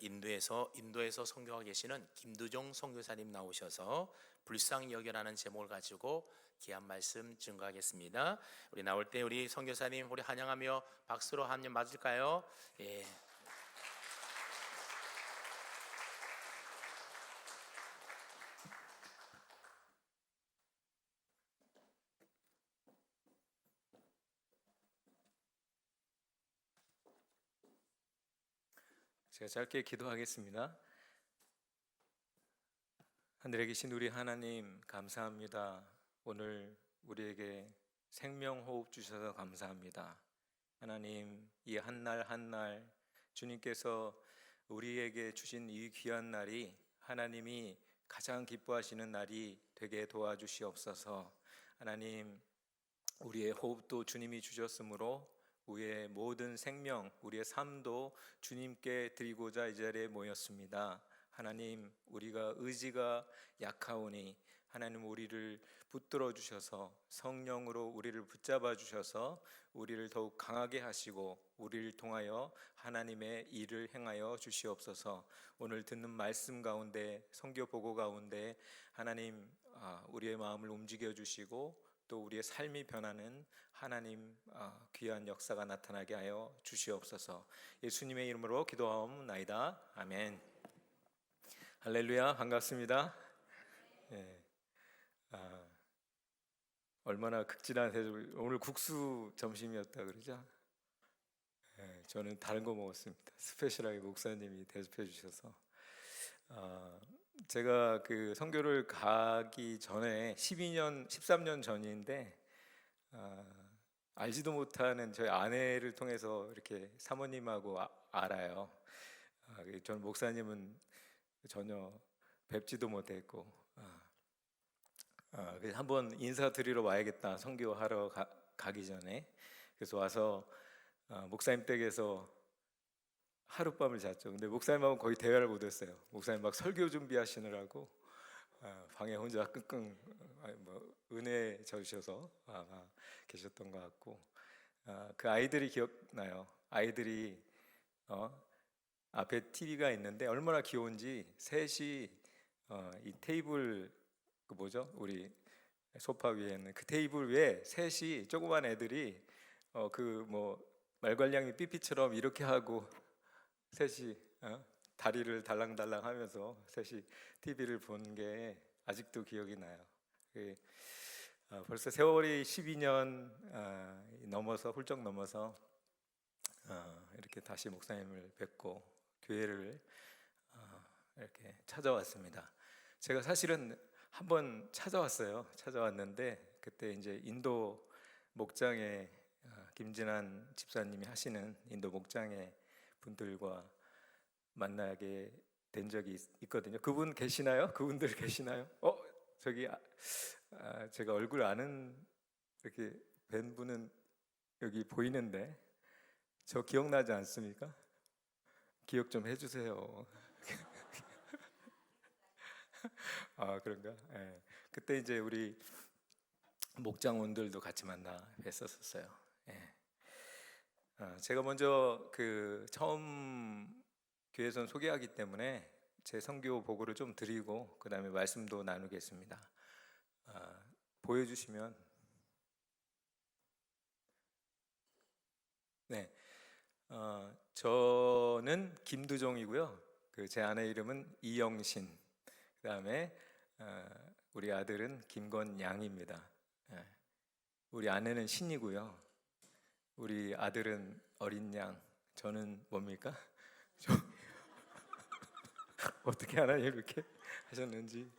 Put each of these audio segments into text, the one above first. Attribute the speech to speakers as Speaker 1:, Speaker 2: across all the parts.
Speaker 1: 인도에서 선교하고 계시는 김두종 선교사님 나오셔서 불쌍여겨라는 제목을 가지고 귀한 말씀 증거하겠습니다. 우리 나올 때 우리 선교사님 우리 환영하며 박수로 한 번 맞을까요? 예.
Speaker 2: 제가 짧게 기도하겠습니다. 하늘에 계신 우리 하나님 감사합니다. 오늘 우리에게 생명 호흡 주셔서 감사합니다. 하나님, 이 한 날 한 날 주님께서 우리에게 주신 이 귀한 날이 하나님이 가장 기뻐하시는 날이 되게 도와주시옵소서. 하나님, 우리의 호흡도 주님이 주셨으므로 우리의 모든 생명, 우리의 삶도 주님께 드리고자 이 자리에 모였습니다. 하나님, 우리가 의지가 약하오니 하나님 우리를 붙들어 주셔서 성령으로 우리를 붙잡아 주셔서 우리를 더욱 강하게 하시고 우리를 통하여 하나님의 일을 행하여 주시옵소서. 오늘 듣는 말씀 가운데, 성경 보고 가운데 하나님 우리의 마음을 움직여 주시고 또 우리의 삶이 변하는 하나님 귀한 역사가 나타나게 하여 주시옵소서. 예수님의 이름으로 기도하옵나이다. 아멘. 할렐루야, 반갑습니다. 예. 얼마나 극진한 대접. 오늘 국수 점심이었다 그러죠? 예, 저는 다른 거 먹었습니다. 스페셜하게 목사님이 대접해 주셔서. 제가 그 선교를 가기 전에 13년 전인데 알지도 못하는 저희 아내를 통해서 이렇게 사모님하고 알아요. 저는 목사님은 전혀 뵙지도 못했고 그래서 한번 인사드리러 와야겠다, 선교하러 가기 전에. 그래서 와서 목사님 댁에서 하룻밤을 잤죠. 근데 목사님하고 거의 대화를 못했어요. 목사님 막 설교 준비하시느라고 방에 혼자 끙끙 은혜 져주셔서 계셨던 것 같고, 그 아이들이 기억나요. 아이들이 앞에 TV가 있는데 얼마나 귀여운지 셋이 이 테이블 그 뭐죠? 우리 소파 위에 있는 그 테이블 위에 셋이, 조그만 애들이 그 뭐 말괄량이 삐삐처럼 이렇게 하고 셋이 다리를 달랑달랑 하면서 셋이 TV를 본 게 아직도 기억이 나요. 벌써 세월이 12년 넘어서 훌쩍 넘어서 이렇게 다시 목사님을 뵙고 교회를 이렇게 찾아왔습니다. 제가 사실은 한번 찾아왔는데 그때 이제 인도 목장에 김진환 집사님이 하시는 인도 목장의 분들과 만나게 된 적이 있거든요. 그분 계시나요? 그분들 계시나요? 저기 제가 얼굴 아는 이렇게 뵌 분은 여기 보이는데 저 기억나지 않습니까? 기억 좀 해주세요. 그런가? 예. 그때 이제 우리 목장원들도 같이 만나 뵀었어요. 예. 제가 먼저 그 처음 교회선 소개하기 때문에 제 선교 보고를 좀 드리고 그 다음에 말씀도 나누겠습니다. 보여주시면. 네. 저는 김두종이고요. 제 아내 이름은 이영신. 그 다음에 우리 아들은 김건양입니다. 우리 아내는 신이고요. 우리 아들은 어린 양. 저는 뭡니까? 어떻게 하나님 이렇게 하셨는지.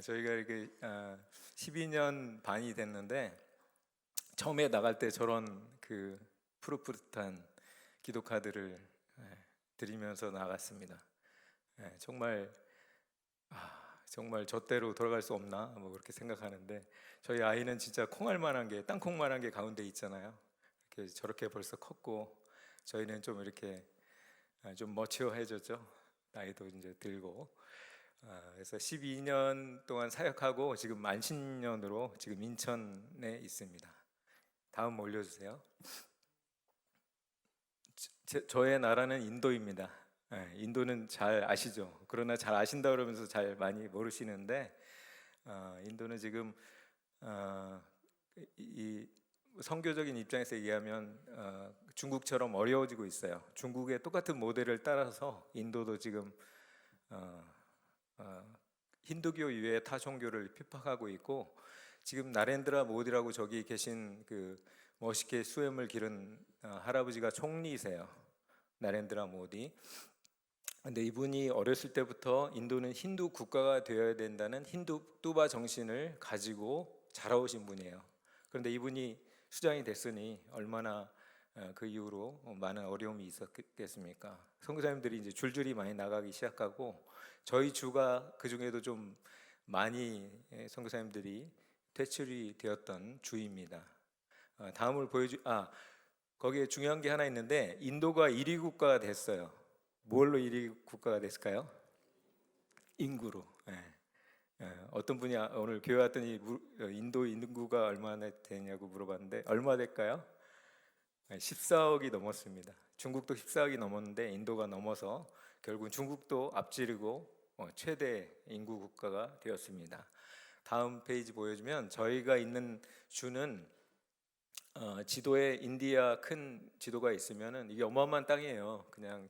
Speaker 2: 저희가 이렇게 12년 반이 됐는데 처음에 나갈 때 저런 그 푸릇푸릇한 기도카드를 드리면서 나갔습니다. 정말 저때로 돌아갈 수 없나 뭐 그렇게 생각하는데, 저희 아이는 진짜 콩알만한 게, 땅콩만한 게 가운데 있잖아요. 이렇게 저렇게 벌써 컸고 저희는 좀 이렇게 좀 머치어해졌죠. 나이도 이제 들고. 그래서 12년 동안 사역하고 지금 만신년으로 지금 인천에 있습니다. 다음 올려주세요. 저의 나라는 인도입니다. 인도는 잘 아시죠? 그러나 잘 아신다 그러면서 잘 많이 모르시는데 인도는 지금 이 선교적인 입장에서 얘기하면 중국처럼 어려워지고 있어요. 중국의 똑같은 모델을 따라서 인도도 지금 어, 어, 힌두교 이외의 타 종교를 핍박하고 있고 지금 나렌드라 모디라고 저기 계신 그 멋있게 수염을 기른 할아버지가 총리이세요. 나렌드라 모디. 근데 이분이 어렸을 때부터 인도는 힌두 국가가 되어야 된다는 힌두 뚜바 정신을 가지고 자라오신 분이에요. 그런데 이분이 수장이 됐으니 얼마나 그 이후로 많은 어려움이 있었겠습니까? 선교사님들이 이제 줄줄이 많이 나가기 시작하고 저희 주가 그 중에도 좀 많이 선교사님들이 퇴출이 되었던 주입니다. 다음을 거기에 중요한 게 하나 있는데 인도가 1위 국가가 됐어요. 뭘로 1위 국가가 됐을까요? 인구로. 어떤 분이 오늘 교회 왔더니 인도 인구가 얼마나 되냐고 물어봤는데 얼마 될까요? 14억이 넘었습니다. 중국도 14억이 넘었는데 인도가 넘어서 결국 중국도 앞지르고 최대 인구 국가가 되었습니다. 다음 페이지 보여주면 저희가 있는 주는 지도에 인디아 큰 지도가 있으면은 이게 어마어마한 땅이에요. 그냥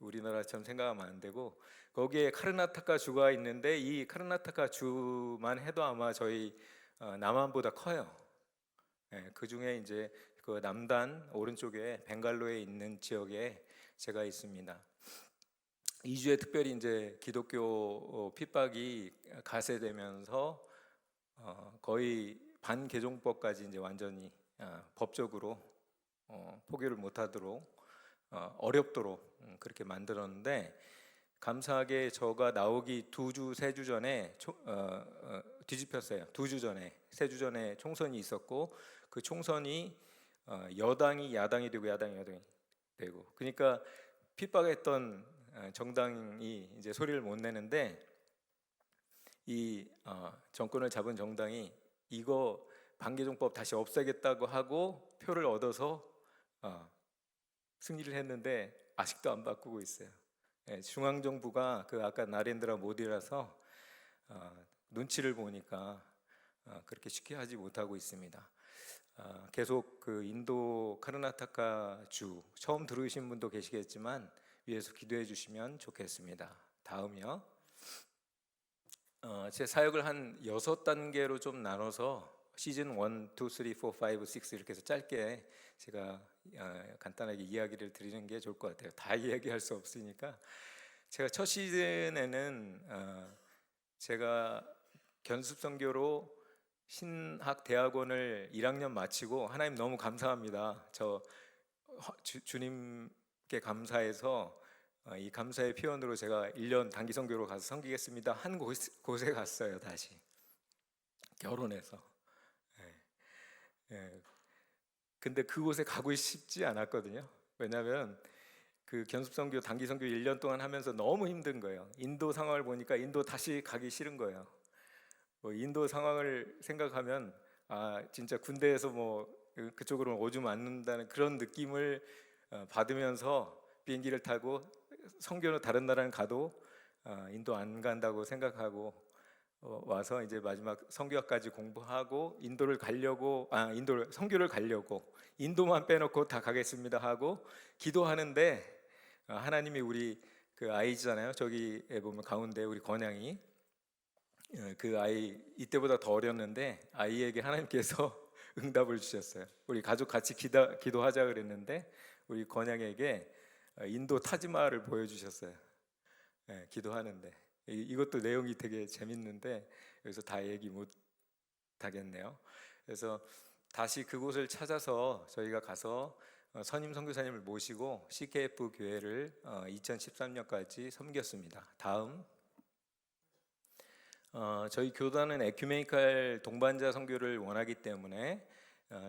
Speaker 2: 우리나라처럼 생각하면 안 되고 거기에 카르나타카 주가 있는데 이 카르나타카 주만 해도 아마 저희 남한보다 커요. 그 중에 이제 그 남단 오른쪽에 벵갈로에 있는 지역에 제가 있습니다. 이 주에 특별히 이제 기독교 핍박이 가세되면서 거의 반개종법까지 이제 완전히 법적으로 포교를 못하도록 어렵도록 그렇게 만들었는데 감사하게 저가 나오기 2주, 3주 전에 뒤집혔어요. 2주 전에, 3주 전에 총선이 있었고 그 총선이 여당이 야당이 되고 야당이 되고 그러니까 핍박했던 정당이 이제 소리를 못 내는데 이 정권을 잡은 정당이 이거 반개종법 다시 없애겠다고 하고 표를 얻어서 승리를 했는데 아직도 안 바꾸고 있어요. 중앙정부가 그 아까 나렌드라 모디라서 눈치를 보니까 그렇게 쉽게 하지 못하고 있습니다. 계속 그 인도 카르나타카 주 처음 들으신 분도 계시겠지만 위에서 기도해 주시면 좋겠습니다. 다음이요. 제 사역을 한 6단계로 좀 나눠서 시즌 1, 2, 3, 4, 5, 6 이렇게 해서 짧게 제가 간단하게 이야기를 드리는 게 좋을 것 같아요. 다 이야기할 수 없으니까 제가 첫 시즌에는 제가 견습선교로 신학대학원을 1학년 마치고 하나님 너무 감사합니다. 주님께 감사해서 이 감사의 표현으로 제가 1년 단기 선교로 가서 섬기겠습니다 한 곳에 갔어요. 다시 결혼해서. 근데 그곳에 가고 싶지 않았거든요. 왜냐하면 그 견습선교 단기 선교 1년 동안 하면서 너무 힘든 거예요. 인도 상황을 보니까 인도 다시 가기 싫은 거예요. 인도 상황을 생각하면 진짜 군대에서 그쪽으로 오줌 않는다는 그런 느낌을 받으면서 비행기를 타고 선교는 다른 나라는 가도 인도 안 간다고 생각하고 와서 이제 마지막 선교학까지 공부하고 선교를 가려고 인도만 빼놓고 다 가겠습니다 하고 기도하는데 하나님이 우리 그 아이잖아요. 저기에 보면 가운데 우리 건양이 그 아이 이때보다 더 어렸는데 아이에게 하나님께서 응답을 주셨어요. 우리 가족 같이 기도하자 그랬는데 우리 건양에게 인도 타지마를 보여주셨어요. 기도하는데 이것도 내용이 되게 재밌는데 여기서 다 얘기 못 하겠네요. 그래서 다시 그곳을 찾아서 저희가 가서 선임 선교사님을 모시고 CKF 교회를 2013년까지 섬겼습니다. 다음 저희 교단은 에큐메니칼 동반자 선교를 원하기 때문에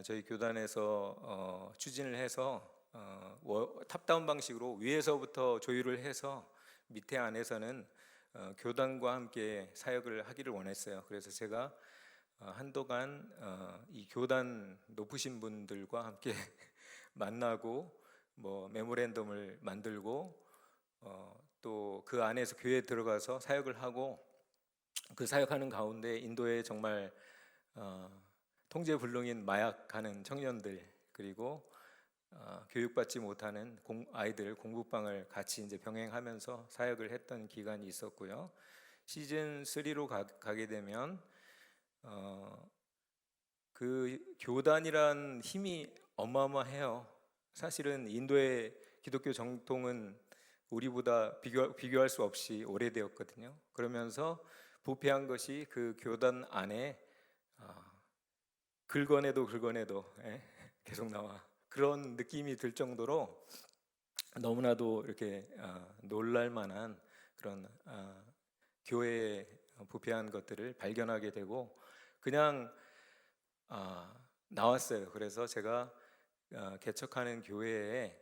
Speaker 2: 저희 교단에서 추진을 해서 탑다운 방식으로 위에서부터 조율을 해서 밑에 안에서는 교단과 함께 사역을 하기를 원했어요. 그래서 제가 한동안 이 교단 높으신 분들과 함께 만나고 메모랜덤을 만들고 또 그 안에서 교회에 들어가서 사역을 하고 그 사역하는 가운데 인도에 정말 통제불능인 마약하는 청년들 그리고 교육받지 못하는 아이들 공부방을 같이 이제 병행하면서 사역을 했던 기간이 있었고요. 시즌 3로 가게 되면 그 교단이란 힘이 어마어마해요. 사실은 인도의 기독교 정통은 우리보다 비교할 수 없이 오래되었거든요. 그러면서 부패한 것이 그 교단 안에 긁어내도 계속 나와. 그런 느낌이 들 정도로 너무나도 이렇게 놀랄 만한 그런 교회의 부패한 것들을 발견하게 되고 그냥 나왔어요. 그래서 제가 개척하는 교회에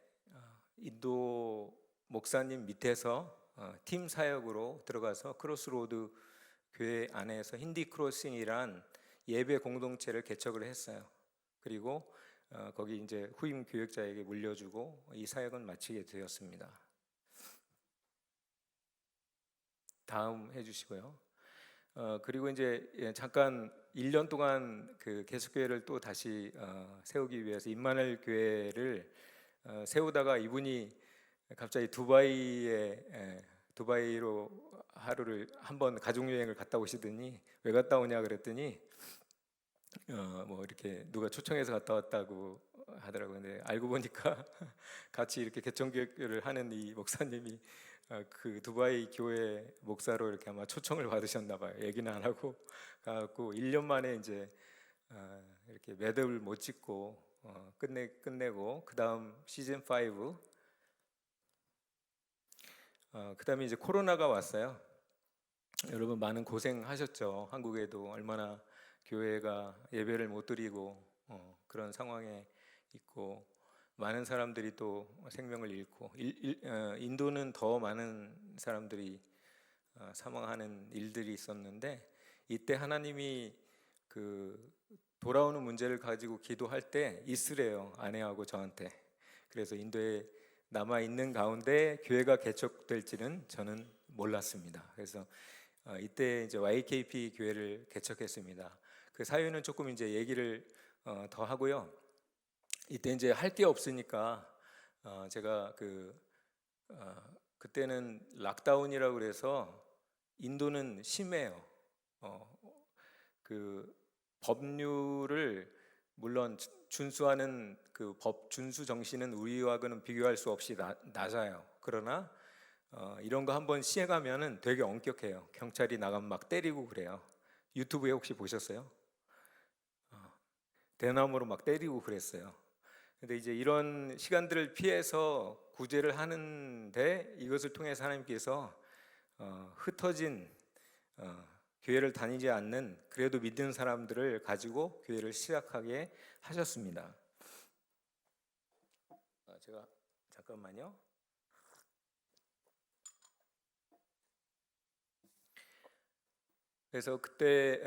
Speaker 2: 인도 목사님 밑에서 팀 사역으로 들어가서 크로스로드 교회 안에서 힌디 크로싱이란 예배 공동체를 개척을 했어요. 그리고 거기 이제 후임 교역자에게 물려주고 이 사역은 마치게 되었습니다. 다음 해주시고요. 그리고 이제 잠깐 1년 동안 그 개척교회를 또 다시 세우기 위해서 임마누엘 교회를 세우다가 이분이 갑자기 두바이로 하루를 한번 가족 여행을 갔다 오시더니 왜 갔다 오냐 그랬더니 뭐 이렇게 누가 초청해서 갔다 왔다고 하더라고요. 근데 알고 보니까 같이 이렇게 개천교회를 하는 이 목사님이 그 두바이 교회 목사로 이렇게 아마 초청을 받으셨나 봐요. 얘기는 안 하고 가고 1년 만에 이제 이렇게 매듭을 못 짓고 끝내고 그 다음 시즌 5 그 다음에 이제 코로나가 왔어요. 여러분 많은 고생하셨죠. 한국에도 얼마나 교회가 예배를 못 드리고 그런 상황에 있고 많은 사람들이 또 생명을 잃고 인도는 더 많은 사람들이 사망하는 일들이 있었는데 이때 하나님이 그 돌아오는 문제를 가지고 기도할 때 있으래요. 아내하고 저한테. 그래서 인도에 남아 있는 가운데 교회가 개척될지는 저는 몰랐습니다. 그래서 이때 이제 YKP 교회를 개척했습니다. 그 사유는 조금 이제 얘기를 더 하고요. 이때 이제 할 게 없으니까 제가 그때는 락다운이라고 그래서 인도는 심해요. 그 법률을 물론 준수하는 그 법 준수 정신은 우리와는 비교할 수 없이 낮아요. 그러나 이런 거 한번 시행하면은 되게 엄격해요. 경찰이 나가면 막 때리고 그래요. 유튜브에 혹시 보셨어요? 대나무로 막 때리고 그랬어요. 근데 이제 이런 시간들을 피해서 구제를 하는데 이것을 통해서 하나님께서 흩어진 교회를 다니지 않는 그래도 믿는 사람들을 가지고 교회를 시작하게 하셨습니다. 제가 잠깐만요. 그래서 그때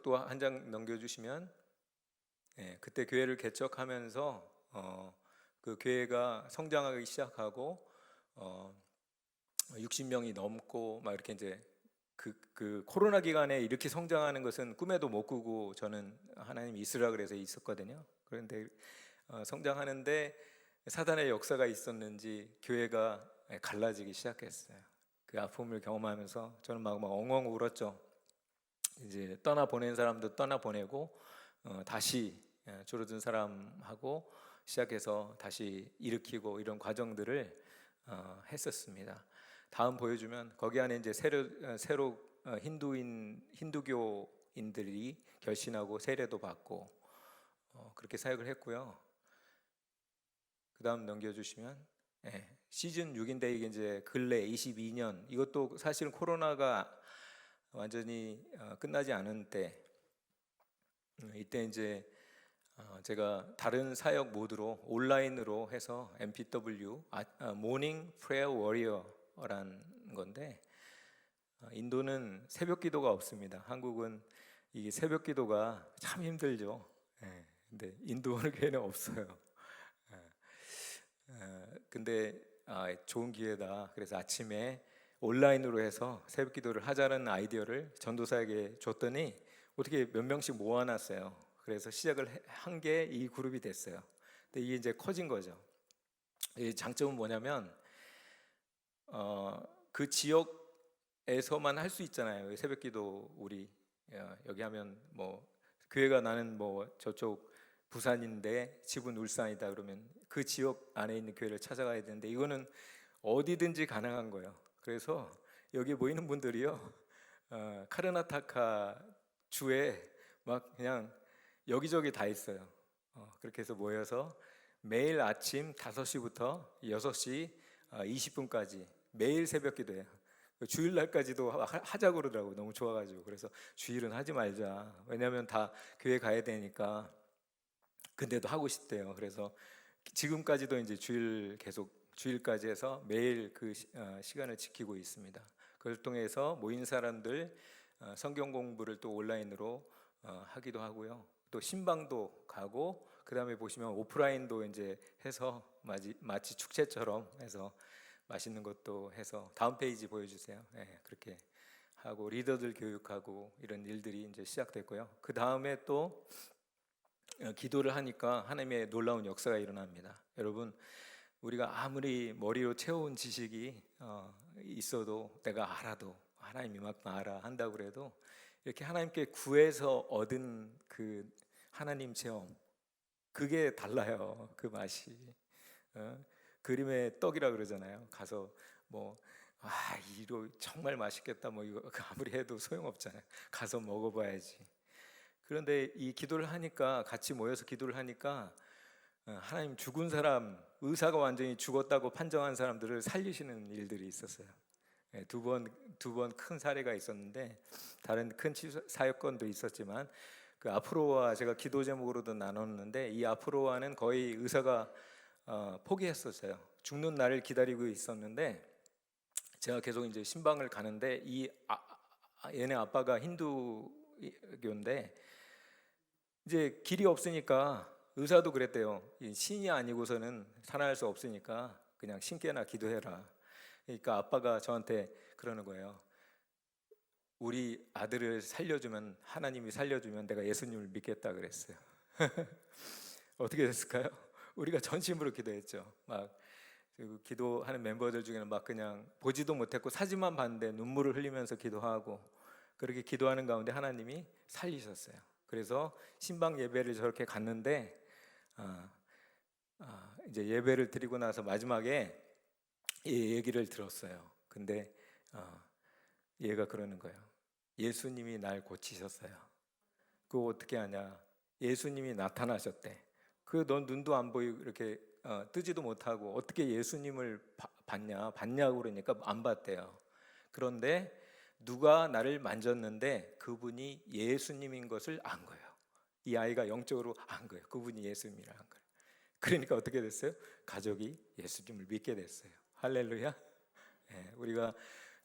Speaker 2: 또 한 장 넘겨주시면 그때 교회를 개척하면서 그 교회가 성장하기 시작하고 60명이 넘고 막 이렇게 이제 그 코로나 기간에 이렇게 성장하는 것은 꿈에도 못 꾸고 저는 하나님이 있으라 그래서 있었거든요. 그런데 성장하는데 사단의 역사가 있었는지 교회가 갈라지기 시작했어요. 그 아픔을 경험하면서 저는 막 엉엉 울었죠. 이제 떠나 보낸 사람도 떠나 보내고 다시 줄어든 사람하고 시작해서 다시 일으키고 이런 과정들을 했었습니다. 다음 보여주면 거기 안에 이제 새로 힌두교인들이 결신하고 세례도 받고 그렇게 사역을 했고요. 그 다음 넘겨주시면 시즌 6인데 이게 이제 근래 22년 이것도 사실은 코로나가 완전히 끝나지 않은 때 이때 이제 제가 다른 사역 모드로 온라인으로 해서 MPW 모닝 프레어 워리어라는 건데 인도는 새벽 기도가 없습니다. 한국은 이게 새벽 기도가 참 힘들죠. 근데 인도 어느 교회는 없어요. 근데 좋은 기회다. 그래서 아침에 온라인으로 해서 새벽 기도를 하자는 아이디어를 전도사에게 줬더니 어떻게 몇 명씩 모아놨어요. 그래서 시작을 한 게 이 그룹이 됐어요. 근데 이게 이제 커진 거죠. 이 장점은 뭐냐면 그 지역에서만 할 수 있잖아요. 새벽기도 우리 여기 하면 뭐 교회가 나는 뭐 저쪽 부산인데 집은 울산이다 그러면 그 지역 안에 있는 교회를 찾아가야 되는데 이거는 어디든지 가능한 거예요. 그래서 여기 모이는 분들이요 카르나타카 주에 막 그냥 여기저기 다 있어요. 그렇게 해서 모여서 매일 아침 5시부터 6시 20분까지 매일 새벽 기도해요. 주일날까지도 하자고 그러더라고요. 너무 좋아가지고. 그래서 주일은 하지 말자. 왜냐하면 다 교회 가야 되니까. 근데도 하고 싶대요. 그래서 지금까지도 이제 주일 계속 주일까지 해서 매일 그 시간을 지키고 있습니다. 그걸 통해서 모인 사람들 성경 공부를 또 온라인으로 하기도 하고요. 또 신방도 가고 그다음에 보시면 오프라인도 이제 해서 마치 축제처럼 해서 맛있는 것도 해서 다음 페이지 보여주세요. 네, 그렇게 하고 리더들 교육하고 이런 일들이 이제 시작됐고요. 그 다음에 또 기도를 하니까 하나님의 놀라운 역사가 일어납니다. 여러분 우리가 아무리 머리로 채워온 지식이 있어도 내가 알아도 하나님 이만큼 알아 한다고 그래도 이렇게 하나님께 구해서 얻은 그 하나님 체험 그게 달라요. 그 맛이 그림의 떡이라 그러잖아요. 가서 이거 정말 맛있겠다 뭐 이거 아무리 해도 소용없잖아요. 가서 먹어봐야지. 그런데 이 기도를 하니까 같이 모여서 기도를 하니까 하나님 죽은 사람 의사가 완전히 죽었다고 판정한 사람들을 살리시는 일들이 있었어요. 두 번 큰 사례가 있었는데 다른 큰 사역건도 있었지만 그 아프로와 제가 기도 제목으로도 나눴는데 이 아프로와는 거의 의사가 포기했었어요. 죽는 날을 기다리고 있었는데 제가 계속 이제 신방을 가는데 얘네 아빠가 힌두교인데 이제 길이 없으니까 의사도 그랬대요. 신이 아니고서는 살아날 수 없으니까 그냥 신께나 기도해라. 그러니까 아빠가 저한테 그러는 거예요. 우리 아들을 살려주면 하나님이 살려주면 내가 예수님을 믿겠다 그랬어요. 어떻게 됐을까요? 우리가 전심으로 기도했죠. 막 기도하는 멤버들 중에는 막 그냥 보지도 못했고 사진만 봤는데 눈물을 흘리면서 기도하고 그렇게 기도하는 가운데 하나님이 살리셨어요. 그래서 신방 예배를 저렇게 갔는데 이제 예배를 드리고 나서 마지막에 이 얘기를 들었어요. 근데 얘가 그러는 거예요. 예수님이 날 고치셨어요. 그거 어떻게 하냐? 예수님이 나타나셨대. 넌 눈도 안 보이고 이렇게 뜨지도 못하고 어떻게 예수님을 봤냐고 그러니까 안 봤대요. 그런데 누가 나를 만졌는데 그분이 예수님인 것을 안 거예요. 이 아이가 영적으로 안 거예요. 그분이 예수님이라 한 거예요. 그러니까 어떻게 됐어요? 가족이 예수님을 믿게 됐어요. 할렐루야. 우리가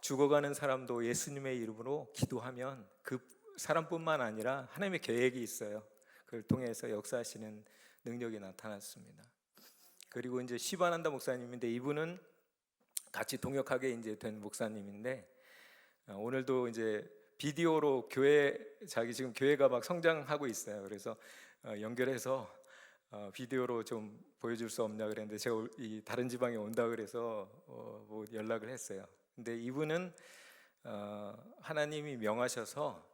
Speaker 2: 죽어가는 사람도 예수님의 이름으로 기도하면 그 사람뿐만 아니라 하나님의 계획이 있어요. 그걸 통해서 역사하시는 능력이 나타났습니다. 그리고 이제 시바난다 목사님인데 이분은 같이 동역하게 이제 된 목사님인데 오늘도 이제 비디오로 자기 지금 교회가 막 성장하고 있어요. 그래서 연결해서 비디오로 좀 보여줄 수 없냐 그랬는데 제가 이 다른 지방에 온다 그래서 뭐 연락을 했어요. 근데 이분은 하나님이 명하셔서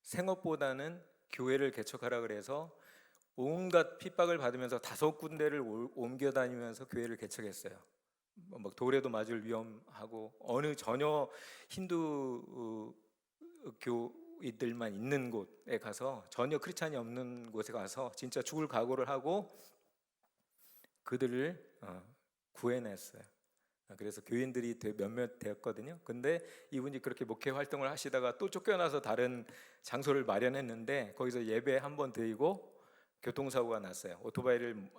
Speaker 2: 생업보다는 교회를 개척하라 그래서 온갖 핍박을 받으면서 5군데를 옮겨 다니면서 교회를 개척했어요. 막 돌에도 맞을 위험하고 전혀 힌두 교인들만 있는 곳에 가서 전혀 크리스찬이 없는 곳에 가서 진짜 죽을 각오를 하고 그들을 구해냈어요. 그래서 교인들이 몇몇 되었거든요. 근데 이분이 그렇게 목회 활동을 하시다가 또 쫓겨나서 다른 장소를 마련했는데 거기서 예배 한번 드리고 교통사고가 났어요. 오토바이를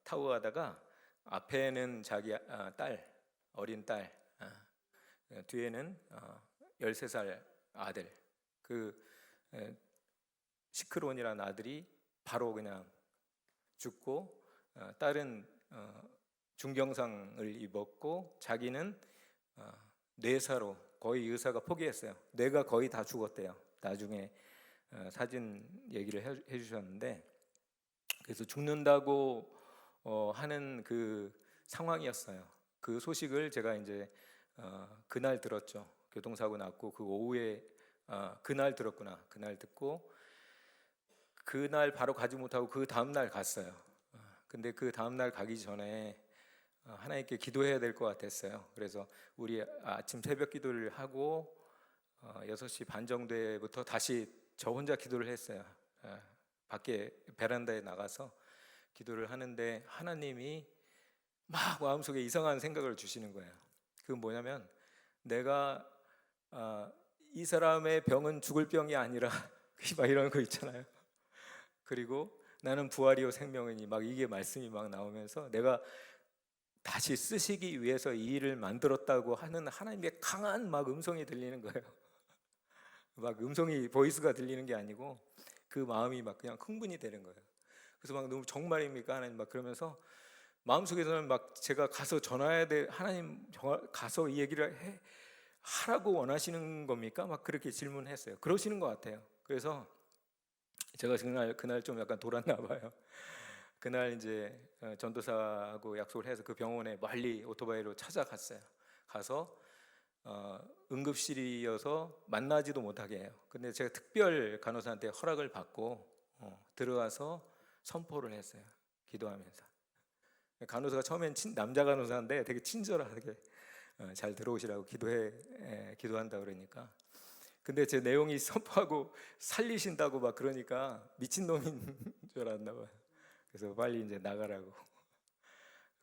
Speaker 2: 타고 가다가 앞에는 자기 어린 딸, 뒤에는 13살 아들, 그 시크론이라는 아들이 바로 그냥 죽고 딸은 중경상을 입었고 자기는 뇌사로 거의 의사가 포기했어요. 뇌가 거의 다 죽었대요. 나중에 사진 얘기를 해주셨는데, 그래서 죽는다고 하는 그 상황이었어요. 그 소식을 제가 이제 그날 들었죠. 교통사고 났고 그 오후에 그날 들었구나. 그날 듣고 그날 바로 가지 못하고 그 다음 날 갔어요. 근데 그 다음 날 가기 전에 하나님께 기도해야 될 것 같았어요. 그래서 우리 아침 새벽 기도를 하고 6시 반 정도부터 다시 저 혼자 기도를 했어요. 밖에 베란다에 나가서 기도를 하는데 하나님이 막 마음속에 이상한 생각을 주시는 거예요. 그건 뭐냐면 내가 이 사람의 병은 죽을 병이 아니라 막 이런 거 있잖아요. 그리고 나는 부활이요 생명이니 막 이게 말씀이 막 나오면서 내가 다시 쓰시기 위해서 이 일을 만들었다고 하는 하나님의 강한 막 음성이 들리는 거예요. 막 음성이 보이스가 들리는 게 아니고 그 마음이 막 그냥 흥분이 되는 거예요. 그래서 막 너무 정말입니까 하나님 막 그러면서 마음속에서는 막 제가 가서 전화해야 돼 하나님 가서 이 얘기를 하라고 원하시는 겁니까? 막 그렇게 질문했어요. 그러시는 것 같아요. 그래서 제가 그날 좀 약간 돌았나 봐요. 그날 이제 전도사하고 약속을 해서 그 병원에 멀리 오토바이로 찾아갔어요. 가서 응급실이어서 만나지도 못하게 해요. 근데 제가 특별 간호사한테 허락을 받고 들어가서 선포를 했어요. 기도하면서. 간호사가 처음엔 남자 간호사인데 되게 친절하게 잘 들어오시라고 기도한다 그러니까. 근데 제 내용이 선포하고 살리신다고 막 그러니까 미친놈인 줄 알았나 봐요. 그래서 빨리 이제 나가라고.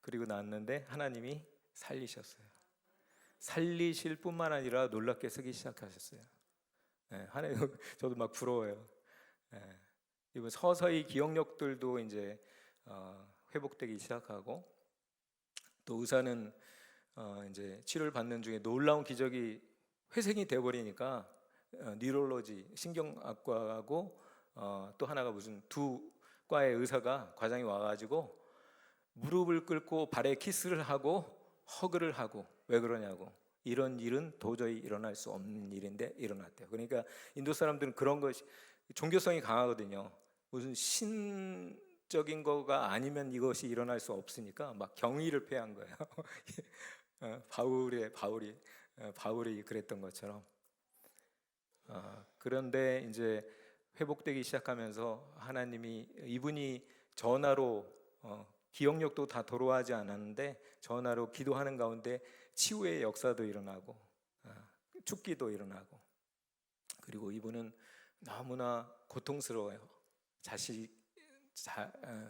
Speaker 2: 그리고 나왔는데 하나님이 살리셨어요. 살리실 뿐만 아니라 놀랍게 쓰기 시작하셨어요. 하나님 저도 막 부러워요. 이번 서서히 기억력들도 이제 회복되기 시작하고 또 의사는 이제 치료를 받는 중에 놀라운 기적이 회생이 돼버리니까 뉴럴로지 신경학과하고 또 하나가 무슨 두 과의 의사가 과장이 와가지고 무릎을 꿇고 발에 키스를 하고 허그를 하고 왜 그러냐고 이런 일은 도저히 일어날 수 없는 일인데 일어났대요. 그러니까 인도 사람들은 그런 것이 종교성이 강하거든요. 무슨 신적인 거가 아니면 이것이 일어날 수 없으니까 막 경의를 표한 거예요. 바울이 그랬던 것처럼. 그런데 이제 회복되기 시작하면서 하나님이 이분이 전화로 기억력도 다 돌아가지 않았는데 전화로 기도하는 가운데 치유의 역사도 일어나고 축기도 일어나고 그리고 이분은 너무나 고통스러워요.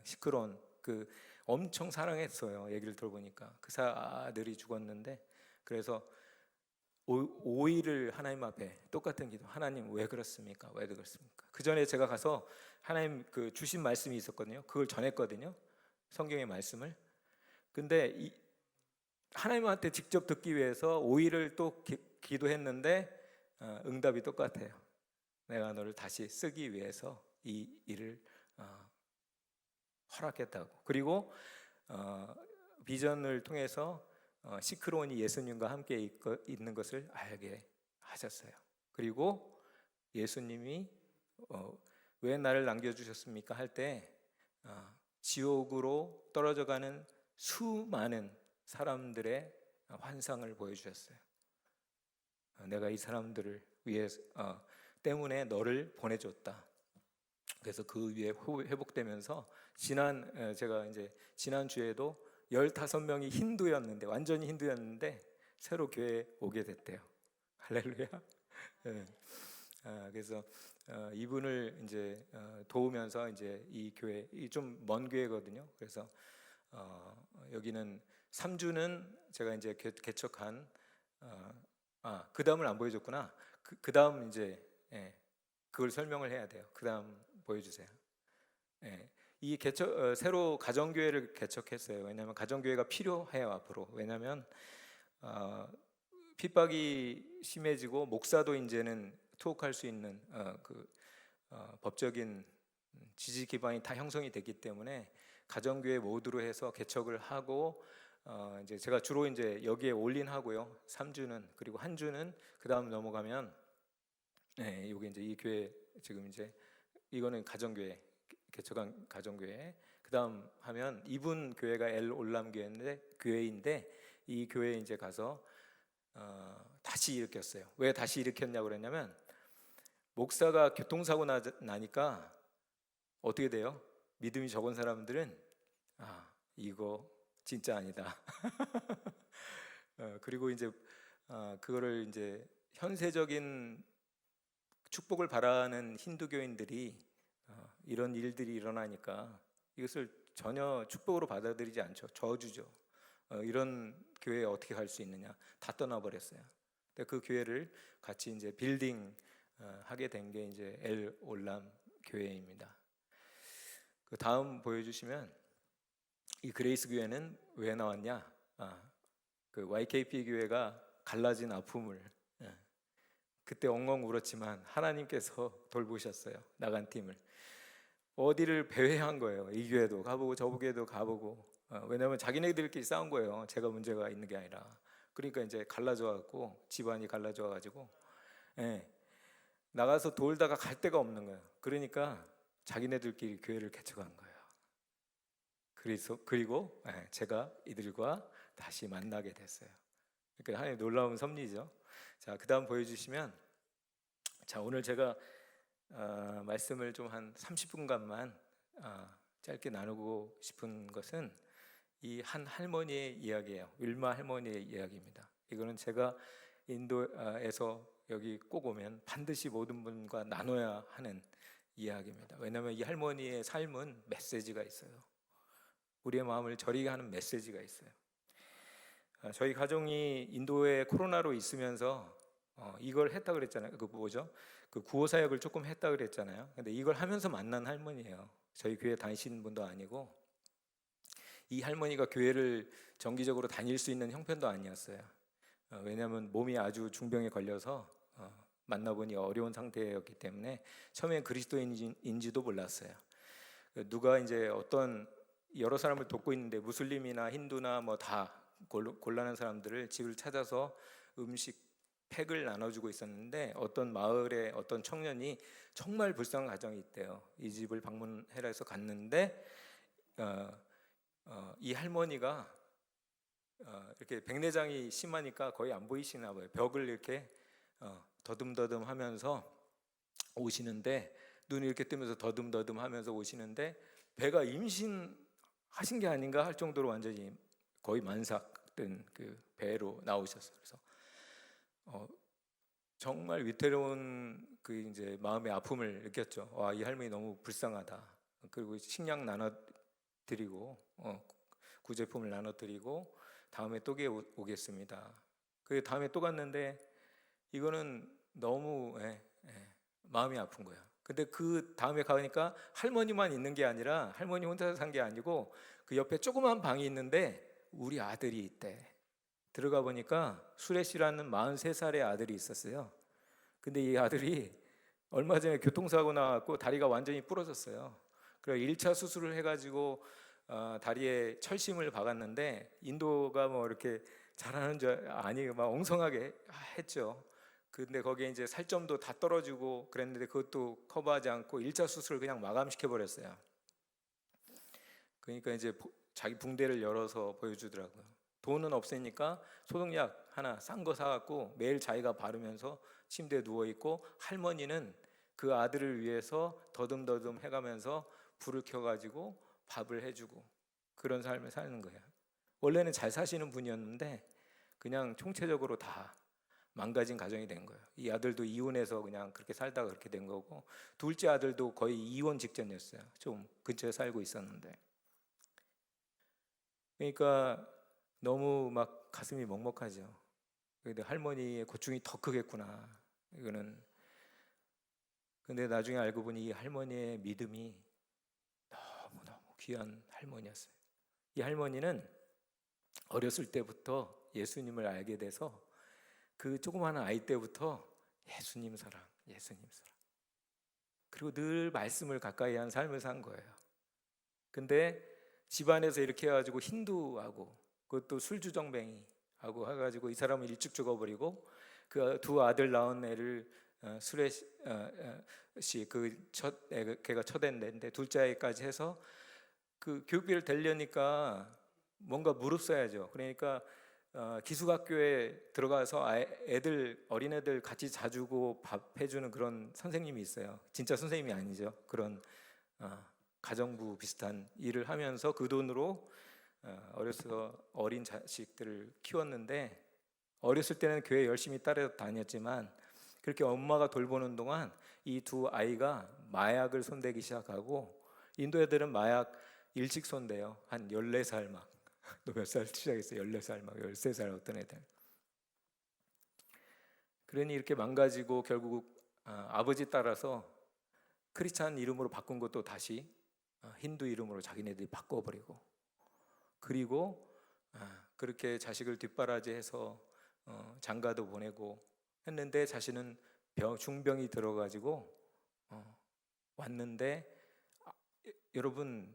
Speaker 2: 시끄러운 그 엄청 사랑했어요. 얘기를 들어보니까 그 아들이 죽었는데 그래서 5일을 하나님 앞에 똑같은 기도. 하나님 왜 그렇습니까? 왜 그렇습니까? 그 전에 제가 가서 하나님 그 주신 말씀이 있었거든요. 그걸 전했거든요. 성경의 말씀을. 근데 하나님한테 직접 듣기 위해서 5일을 또 기도했는데 응답이 똑같아요. 내가 너를 다시 쓰기 위해서 이 일을 허락했다고. 그리고 비전을 통해서 시크로온이 예수님과 함께 있는 것을 알게 하셨어요. 그리고 예수님이 왜 나를 남겨주셨습니까? 할 때 지옥으로 떨어져가는 수많은 사람들의 환상을 보여주셨어요. 내가 이 사람들을 위해서 때문에 너를 보내줬다. 그래서 그 위에 회복되면서 제가 이제 지난 주에도 15명이 힌두였는데 완전히 힌두였는데 새로 교회에 오게 됐대요. 할렐루야. 네. 그래서 이분을 이제 도우면서 이제 이 교회 좀 먼 교회거든요. 그래서 여기는 3주는 제가 이제 개척한 그 다음을 안 보여줬구나. 그 다음 이제 그걸 설명을 해야 돼요. 그 다음 보여주세요. 이 새로 가정교회를 개척했어요. 왜냐하면 가정교회가 필요해요 앞으로. 왜냐하면 핍박이 심해지고 목사도 이제는 투옥할 수 있는 법적인 지지 기반이 다 형성이 됐기 때문에 가정교회 모두로 해서 개척을 하고 이제 제가 주로 이제 여기에 올인하고요. 3주는, 그리고 한 주는 그 다음 넘어가면, 네, 여기 이제 이 교회 지금 이제 이거는 가정교회, 개척한 가정교회. 그 다음 하면 이분 교회가 엘 올람 교회인데 이 교회에 이제 가서 다시 일으켰어요. 왜 다시 일으켰냐고 그랬냐면, 목사가 교통사고 나니까 어떻게 돼요? 믿음이 적은 사람들은 이거 진짜 아니다. 그리고 이제 그거를 이제 현세적인 축복을 바라는 힌두교인들이 이런 일들이 일어나니까 이것을 전혀 축복으로 받아들이지 않죠. 저주죠. 이런 교회에 어떻게 갈 수 있느냐, 다 떠나버렸어요. 근데 그 교회를 같이 이제 빌딩 하게 된 게 이제 엘 올람 교회입니다. 그 다음 보여주시면, 이 그레이스 교회는 왜 나왔냐? 그 YKP 교회가 갈라진 아픔을, 그때 엉엉 울었지만 하나님께서 돌보셨어요. 나간 팀을 어디를 배회한 거예요. 이 교회도 가보고 저 교회도 가보고. 왜냐하면 자기네들끼리 싸운 거예요. 제가 문제가 있는 게 아니라. 그러니까 이제 갈라져 갖고, 집안이 갈라져 가지고, 나가서 돌다가 갈 데가 없는 거예요. 그러니까 자기네들끼리 교회를 개척한 거예요. 그리고 제가 이들과 다시 만나게 됐어요. 그러니까 하나님 놀라운 섭리죠. 자, 그 다음 보여주시면, 자, 오늘 제가 말씀을 좀 한 30분간만 짧게 나누고 싶은 것은 이 한 할머니의 이야기예요. 윌마 할머니의 이야기입니다. 이거는 제가 인도에서 여기 꼭 오면 반드시 모든 분과 나눠야 하는 이야기입니다. 왜냐하면 이 할머니의 삶은 메시지가 있어요. 우리의 마음을 저리게 하는 메시지가 있어요. 저희 가정이 인도에 코로나로 있으면서 이걸 했다 그랬잖아요. 그 뭐죠? 그 구호 사역을 조금 했다 그랬잖아요. 근데 이걸 하면서 만난 할머니예요. 저희 교회 다니시는 분도 아니고, 이 할머니가 교회를 정기적으로 다닐 수 있는 형편도 아니었어요. 왜냐하면 몸이 아주 중병에 걸려서 만나보니 어려운 상태였기 때문에 처음에 그리스도인인지도 몰랐어요. 누가 이제 어떤 여러 사람을 돕고 있는데, 무슬림이나 힌두나 뭐 다 곤란한 사람들을 집을 찾아서 음식 팩을 나눠주고 있었는데, 어떤 마을에 어떤 청년이 정말 불쌍한 가정이 있대요. 이 집을 방문해라 해서 갔는데 이 할머니가 이렇게 백내장이 심하니까 거의 안 보이시나 봐요. 벽을 이렇게 더듬더듬 하면서 오시는데, 눈이 이렇게 뜨면서 더듬더듬 하면서 오시는데, 배가 임신하신 게 아닌가 할 정도로 완전히 거의 만삭된 그 배로 나오셨어요. 그래서 정말 위태로운 그 이제 마음의 아픔을 느꼈죠. 와, 이 할머니 너무 불쌍하다. 그리고 식량 나눠드리고 구제품을 나눠드리고 다음에 또 오겠습니다. 그 다음에 또 갔는데 이거는 너무 마음이 아픈 거예요. 근데 그 다음에 가니까 할머니만 있는 게 아니라, 할머니 혼자 산 게 아니고 그 옆에 조그만 방이 있는데 우리 아들이 있대. 들어가 보니까 수레씨라는 43살의 아들이 있었어요. 근데 이 아들이 얼마 전에 교통사고 나왔고 다리가 완전히 부러졌어요. 그래서 1차 수술을 해가지고 다리에 철심을 박았는데, 인도가 뭐 이렇게 잘하는 줄 아니, 막 엉성하게 했죠. 근데 거기에 이제 살점도 다 떨어지고 그랬는데 그것도 커버하지 않고 1차 수술을 그냥 마감시켜 버렸어요. 그러니까 이제 자기 붕대를 열어서 보여주더라고요. 돈은 없으니까 소독약 하나 싼 거 사갖고 매일 자기가 바르면서 침대에 누워있고, 할머니는 그 아들을 위해서 더듬더듬 해가면서 불을 켜가지고 밥을 해주고, 그런 삶을 사는 거예요. 원래는 잘 사시는 분이었는데 그냥 총체적으로 다 망가진 가정이 된 거예요. 이 아들도 이혼해서 그냥 그렇게 살다가 그렇게 된 거고, 둘째 아들도 거의 이혼 직전이었어요. 좀 근처에 살고 있었는데. 그러니까 너무 막 가슴이 먹먹하죠. 근데 할머니의 고충이 더 크겠구나, 이거는. 근데 나중에 알고 보니 이 할머니의 믿음이 너무너무 귀한 할머니였어요. 이 할머니는 어렸을 때부터 예수님을 알게 돼서 그 조그마한 아이 때부터 예수님 사랑, 예수님 사랑, 그리고 늘 말씀을 가까이 한 삶을 산 거예요. 근데 집안에서 이렇게 해가지고 힌두하고 그것도 술주정뱅이 하고 해가지고 이 사람은 일찍 죽어버리고 그 두 아들 낳은 애를 술에 그첫 걔가 첫 애인데 둘째 아이까지 해서 그 교육비를 대려니까 뭔가 무릅써야죠. 그러니까 기숙학교에 들어가서 애들 어린애들 같이 자주고 밥 해주는 그런 선생님이 있어요. 진짜 선생님이 아니죠. 그런 가정부 비슷한 일을 하면서 그 돈으로 어려서 어린 자식들을 키웠는데, 어렸을 때는 교회 열심히 따라 다녔지만 그렇게 엄마가 돌보는 동안 이 두 아이가 마약을 손대기 시작하고, 인도 애들은 마약 일찍 손대요. 한 14살 막. 너 몇 살 시작했어요? 14살 막 13살 어떤 애들. 그러니 이렇게 망가지고 결국 아버지 따라서 크리스찬 이름으로 바꾼 것도 다시 힌두 이름으로 자기네들이 바꿔버리고, 그리고 그렇게 자식을 뒷바라지해서 장가도 보내고 했는데 자신은 중병이 들어가지고 왔는데, 여러분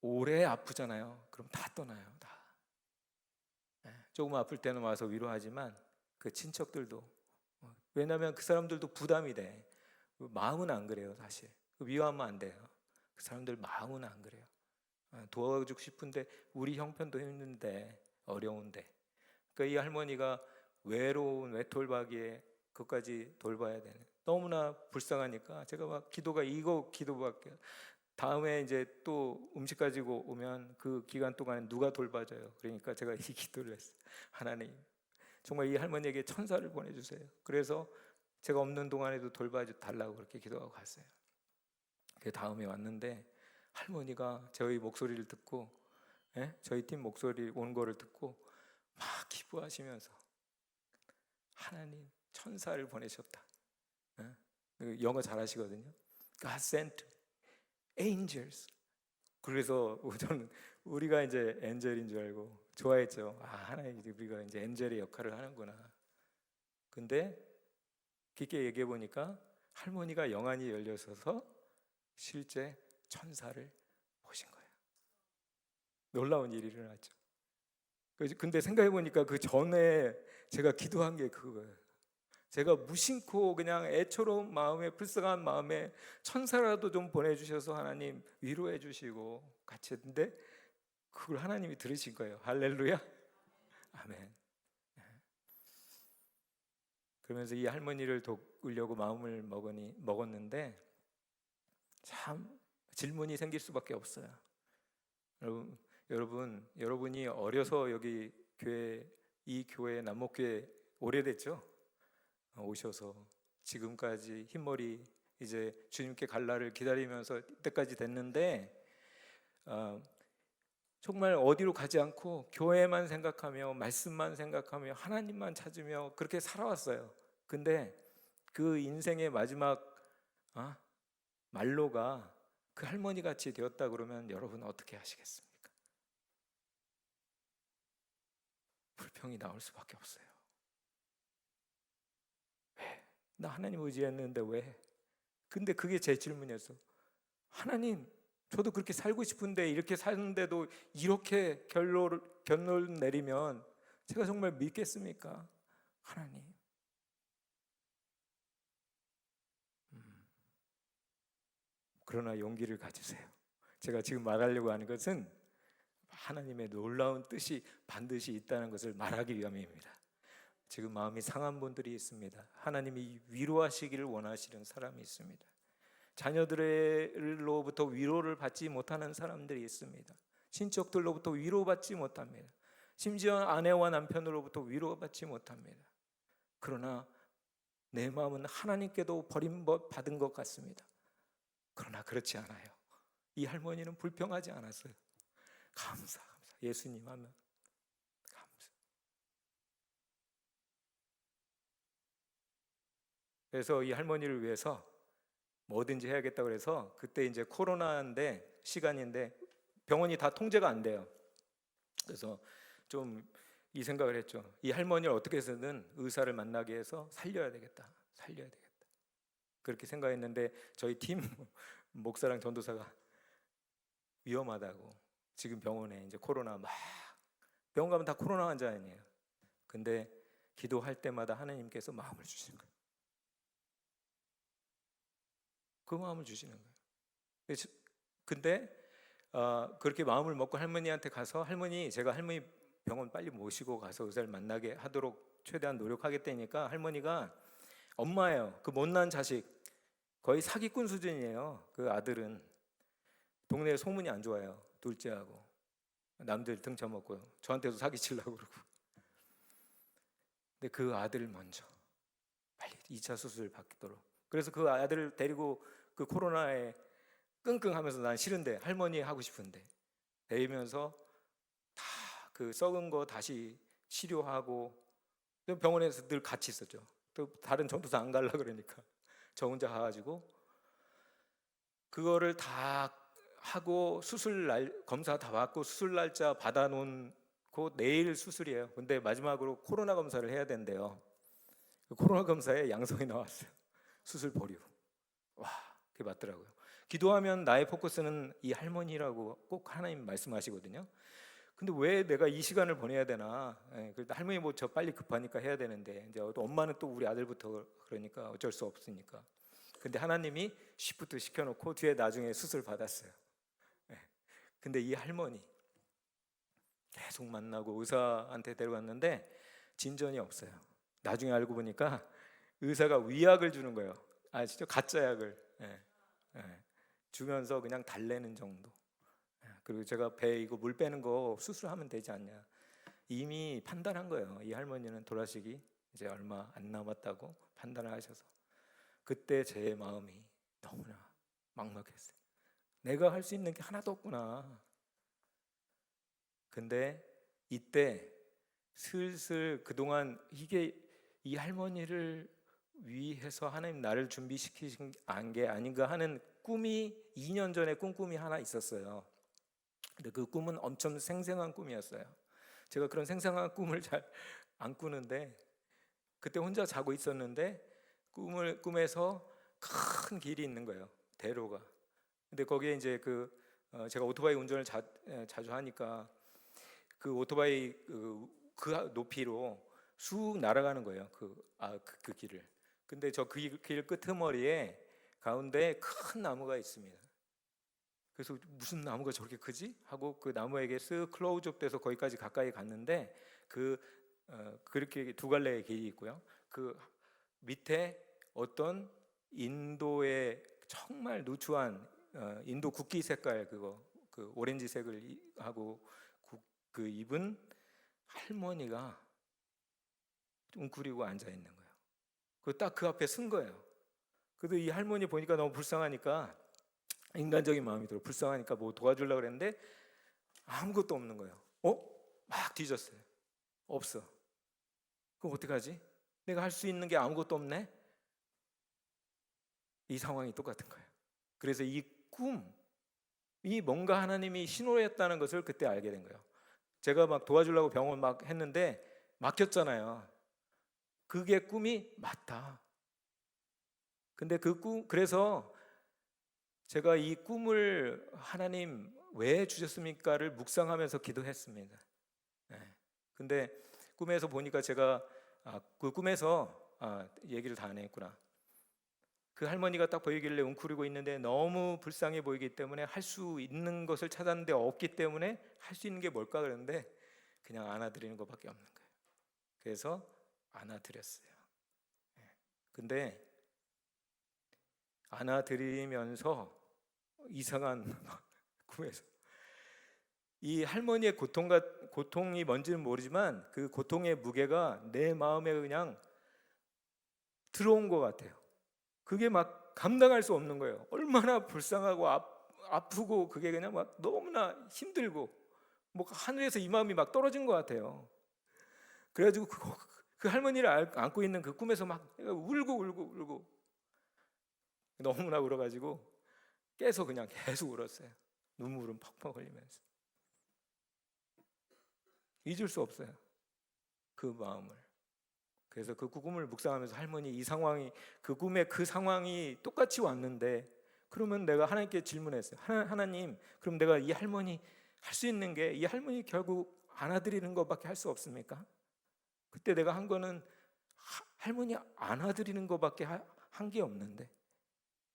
Speaker 2: 오래 아프잖아요. 그럼 다 떠나요. 다. 조금 아플 때는 와서 위로하지만 그 친척들도, 왜냐하면 그 사람들도 부담이 돼. 마음은 안 그래요. 사실 위로하면 안 돼요. 그 사람들 마음은 안 그래요. 도와주고 싶은데 우리 형편도 힘든데 어려운데. 그러니까 이 할머니가 외로운 외톨박이에 그것까지 돌봐야 되는, 너무나 불쌍하니까 제가 막 기도가 이거 기도밖에. 다음에 이제 또 음식 가지고 오면 그 기간 동안에 누가 돌봐줘요? 그러니까 제가 이 기도를 했어요. 하나님, 정말 이 할머니에게 천사를 보내주세요. 그래서 제가 없는 동안에도 돌봐줘 달라고 그렇게 기도하고 갔어요. 그 다음에 왔는데 할머니가 저희 목소리를 듣고, 저희 팀 목소리 온 거를 듣고 막 기부하시면서 하나님 천사를 보내셨다. 영어 잘하시거든요. God sent angels. 그래서 저는 우리가 이제 엔젤인 줄 알고 좋아했죠. 하나님 우리가 이제 엔젤의 역할을 하는구나. 근데 깊게 얘기해 보니까 할머니가 영안이 열려서서 실제 천사를 보신 거예요. 놀라운 일이 일어났죠. 근데 생각해 보니까 그 전에 제가 기도한 게 그거예요. 제가 무심코 그냥 애처로운 마음에, 불쌍한 마음에 천사라도 좀 보내주셔서 하나님 위로해 주시고 같이 했는데 그걸 하나님이 들으신 거예요. 할렐루야. 아멘. 그러면서 이 할머니를 돕으려고 마음을 먹었는데 참 질문이 생길 수밖에 없어요. 여러분이 어려서 여기 이 교회 남목교회 오래됐죠? 오셔서 지금까지 흰머리 이제 주님께 갈 날을 기다리면서 이때까지 됐는데 정말 어디로 가지 않고 교회만 생각하며 말씀만 생각하며 하나님만 찾으며 그렇게 살아왔어요. 근데 그 인생의 마지막 말로가 그 할머니 같이 되었다 그러면 여러분 어떻게 하시겠습니까? 불평이 나올 수밖에 없어요. 왜? 나 하나님 의지했는데 왜? 근데 그게 제 질문이었어. 하나님, 저도 그렇게 살고 싶은데 이렇게 사는데도 이렇게 결론 내리면 제가 정말 믿겠습니까? 하나님. 그러나 용기를 가지세요. 제가 지금 말하려고 하는 것은 하나님의 놀라운 뜻이 반드시 있다는 것을 말하기 위함입니다. 지금 마음이 상한 분들이 있습니다. 하나님이 위로하시기를 원하시는 사람이 있습니다. 자녀들로부터 위로를 받지 못하는 사람들이 있습니다. 친척들로부터 위로받지 못합니다. 심지어 아내와 남편으로부터 위로받지 못합니다. 그러나 내 마음은 하나님께도 버림받은 것 같습니다. 그러나 그렇지 않아요. 이 할머니는 불평하지 않았어요. 감사. 예수님 하면 감사. 그래서 이 할머니를 위해서 뭐든지 해야겠다고 그래서, 그때 이제 코로나인데 시간인데 병원이 다 통제가 안 돼요. 그래서 좀 이 생각을 했죠. 이 할머니를 어떻게 해서든 의사를 만나게 해서 살려야 되겠다. 그렇게 생각했는데 저희 팀 목사랑 전도사가 위험하다고, 지금 병원에 이제 코로나 막 병원 가면 다 코로나 환자 아니에요. 근데 기도할 때마다 하나님께서 마음을 주시는 거예요. 그 마음을 주시는 거예요. 근데 그렇게 마음을 먹고 할머니한테 가서 제가 할머니 병원 빨리 모시고 가서 의사를 만나게 하도록 최대한 노력하겠다니까 할머니가 엄마예요. 그 못난 자식 거의 사기꾼 수준이에요. 그 아들은 동네에 소문이 안 좋아요. 둘째하고 남들 등쳐먹고요. 저한테도 사기치려고 그러고. 근데 그 아들 먼저 빨리 2차 수술 받도록. 그래서 그 아들을 데리고 그 코로나에 끙끙하면서 난 싫은데 할머니 하고 싶은데 데리면서 다 그 썩은 거 다시 치료하고 병원에서 늘 같이 있었죠. 또 다른 전도사 안 가려 그러니까 저 혼자 가가지고 그거를 다 하고 수술 날 검사 다 받고 수술 날짜 받아놓고 내일 수술이에요. 근데 마지막으로 코로나 검사를 해야 된대요. 코로나 검사에 양성이 나왔어요. 수술 보류. 와, 그게 맞더라고요. 기도하면 나의 포커스는 이 할머니라고 꼭 하나님 말씀하시거든요. 근데 왜 내가 이 시간을 보내야 되나? 그래도 할머니 뭐 저 빨리 급하니까 해야 되는데 이제 또 엄마는 또 우리 아들부터 그러니까 어쩔 수 없으니까. 근데 하나님이 시프트 시켜놓고 뒤에 나중에 수술 받았어요. 근데 이 할머니 계속 만나고 의사한테 데려갔는데 진전이 없어요. 나중에 알고 보니까 의사가 위약을 주는 거예요. 진짜 가짜 약을 주면서 그냥 달래는 정도. 그리고 제가 배 이거 물 빼는 거 수술하면 되지 않냐. 이미 판단한 거예요. 이 할머니는 돌아가시기 이제 얼마 안 남았다고 판단을 하셔서. 그때 제 마음이 너무나 막막했어요. 내가 할 수 있는 게 하나도 없구나. 근데 이때 슬슬 그동안 이게 이 할머니를 위해서 하나님 나를 준비시키신 게 아닌가 하는 꿈이 2년 전에 꿈이 하나 있었어요. 근데 그 꿈은 엄청 생생한 꿈이었어요. 제가 그런 생생한 꿈을 잘 안 꾸는데 그때 혼자 자고 있었는데 꿈에서 큰 길이 있는 거예요. 대로가. 근데 거기에 이제 제가 오토바이 운전을 자주 하니까 그 오토바이 그 높이로 쑥 날아가는 거예요. 그 길을. 근데 저 길 끄트머리에 가운데 큰 나무가 있습니다. 그래서 무슨 나무가 저렇게 크지? 하고 그 나무에게 쓱 클로즈업 돼서 거기까지 가까이 갔는데 그렇게 두 갈래의 길이 있고요. 그 밑에 어떤 인도의 정말 누추한 인도 국기 색깔 그 오렌지색을 하고 그 입은 할머니가 웅크리고 앉아 있는 거예요. 딱 그 앞에 쓴 거예요. 그래도 이 할머니 보니까 너무 불쌍하니까 인간적인 마음이 들어. 불쌍하니까 뭐 도와주려고 그랬는데 아무것도 없는 거예요. 막 뒤졌어요. 없어. 그럼 어떡하지? 내가 할 수 있는 게 아무것도 없네? 이 상황이 똑같은 거예요. 그래서 이 뭔가 하나님이 신호였다는 것을 그때 알게 된 거예요. 제가 막 도와주려고 병원 막 했는데 막혔잖아요. 그게 꿈이 맞다. 근데 그래서 제가 이 꿈을 하나님 왜 주셨습니까를 묵상하면서 기도했습니다. 근데 꿈에서 보니까 제가 그 꿈에서 얘기를 다 안 했구나. 그 할머니가 딱 보이길래 웅크리고 있는데 너무 불쌍해 보이기 때문에 할 수 있는 것을 찾았는데 없기 때문에 할 수 있는 게 뭘까 그랬는데 그냥 안아드리는 것밖에 없는 거예요. 그래서 안아드렸어요. 근데 안아드리면서 이상한 꿈에서 이 할머니의 고통이 뭔지는 모르지만 그 고통의 무게가 내 마음에 그냥 들어온 것 같아요. 그게 막 감당할 수 없는 거예요. 얼마나 불쌍하고 아프고 그게 그냥 막 너무나 힘들고 뭐 하늘에서 이 마음이 막 떨어진 것 같아요. 그래가지고 그 할머니를 안고 있는 그 꿈에서 막 울고 너무나 울어가지고 깨서 그냥 계속 울었어요. 눈물은 퍽퍽 흘리면서. 잊을 수 없어요. 그 마음을. 그래서 그 꿈을 묵상하면서 할머니 이 상황이 그 꿈에 그 상황이 똑같이 왔는데 그러면 내가 하나님께 질문했어요. 하나님, 그럼 내가 이 할머니 할 수 있는 게 이 할머니 결국 안아드리는 것밖에 할 수 없습니까? 그때 내가 한 거는 할머니 안아드리는 것밖에 한 게 없는데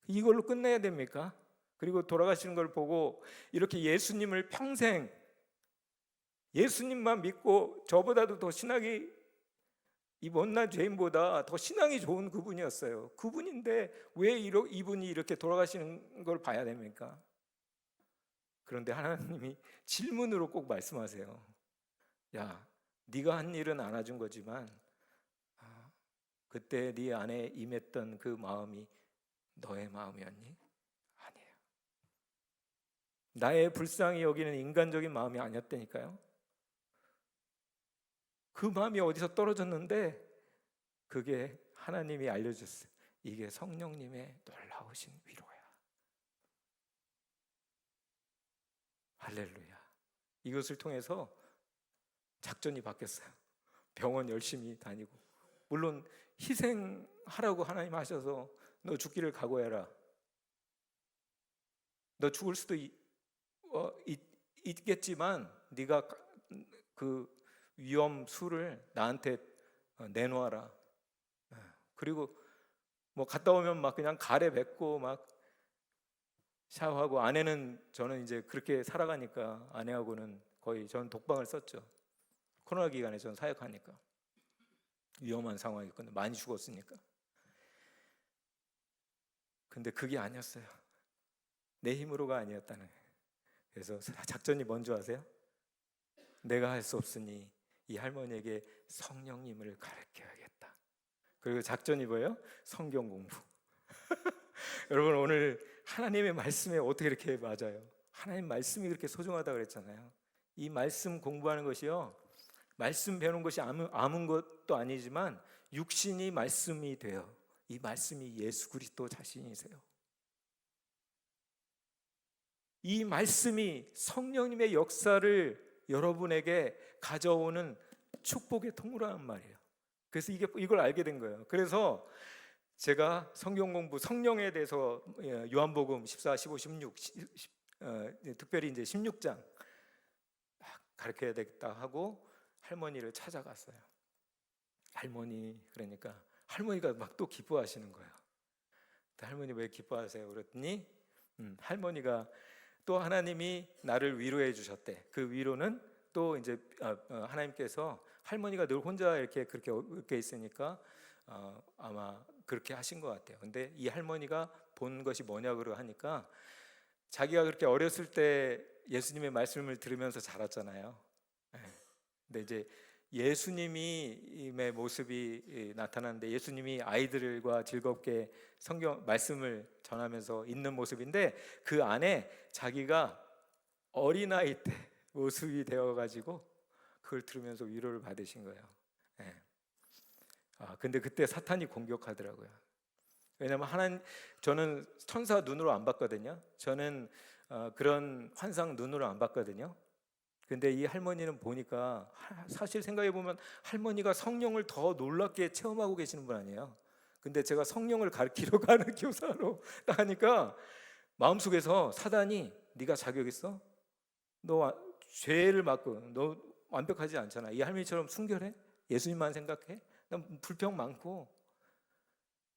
Speaker 2: 이걸로 끝내야 됩니까? 그리고 돌아가시는 걸 보고 이렇게 예수님을 평생 예수님만 믿고 저보다도 더 신학이 이 못난 죄인보다 더 신앙이 좋은 그분이었어요. 그분인데 왜 이분이 이렇게 돌아가시는 걸 봐야 됩니까? 그런데 하나님이 질문으로 꼭 말씀하세요. 야, 네가 한 일은 안아준 거지만 그때 네 안에 임했던 그 마음이 너의 마음이었니? 아니에요. 나의 불쌍히 여기는 인간적인 마음이 아니었다니까요. 그 마음이 어디서 떨어졌는데 그게 하나님이 알려줬어요. 이게 성령님의 놀라우신 위로야. 할렐루야. 이것을 통해서 작전이 바뀌었어요. 병원 열심히 다니고, 물론 희생하라고 하나님 하셔서 너 죽기를 각오해라. 너 죽을 수도 있겠지만 네가 그 위험 수를 나한테 내놓아라. 그리고 뭐 갔다 오면 막 그냥 가래 뱉고 막 샤워하고, 저는 이제 그렇게 살아가니까 아내하고는 거의 저는 독방을 썼죠. 코로나 기간에 저는 사역하니까 위험한 상황이었거든요. 많이 죽었으니까. 근데 그게 아니었어요. 내 힘으로가 아니었다는 거예요. 그래서 작전이 뭔지 아세요? 내가 할 수 없으니 이 할머니에게 성령님을 가르쳐야겠다. 그리고 작전이 뭐예요? 성경 공부. 여러분, 오늘 하나님의 말씀에 어떻게 이렇게 맞아요? 하나님 말씀이 그렇게 소중하다고 그랬잖아요. 이 말씀 공부하는 것이요, 말씀 배우는 것이 아무 것도 아니지만 육신이 말씀이 돼요. 이 말씀이 예수 그리스도 자신이세요. 이 말씀이 성령님의 역사를 여러분에게 가져오는 축복의 통로라는 말이에요. 그래서 이걸 알게 된 거예요. 그래서 제가 성경 공부, 성령에 대해서 요한복음 14, 15, 16 특별히 이제 16장 가르쳐야 되겠다 하고 할머니를 찾아갔어요. 그러니까 할머니가 막 또 기뻐하시는 거예요. 할머니 왜 기뻐하세요? 그랬더니 할머니가 또 하나님이 나를 위로해 주셨대. 그 위로는 또 이제 하나님께서, 할머니가 늘 혼자 그렇게 있으니까 아마 그렇게 하신 것 같아요. 근데 이 할머니가 본 것이 뭐냐고 하니까, 자기가 그렇게 어렸을 때 예수님의 말씀을 들으면서 자랐잖아요. 근데 이제 예수님의 모습이 나타나는데, 예수님이 아이들과 즐겁게 성경 말씀을 전하면서 있는 모습인데, 그 안에 자기가 어린아이 때 모습이 되어가지고 그걸 들으면서 위로를 받으신 거예요. 근데 그때 사탄이 공격하더라고요. 왜냐하면 저는 천사 눈으로 안 봤거든요. 저는 그런 환상 눈으로 안 봤거든요. 근데 이 할머니는 보니까, 사실 생각해 보면 할머니가 성령을 더 놀랍게 체험하고 계시는 분 아니에요. 근데 제가 성령을 가르치러 가는 교사로 하니까 마음속에서 사단이, 네가 자격 있어? 너 죄를 맡고 너 완벽하지 않잖아. 이 할머니처럼 순결해? 예수님만 생각해? 난 불평 많고,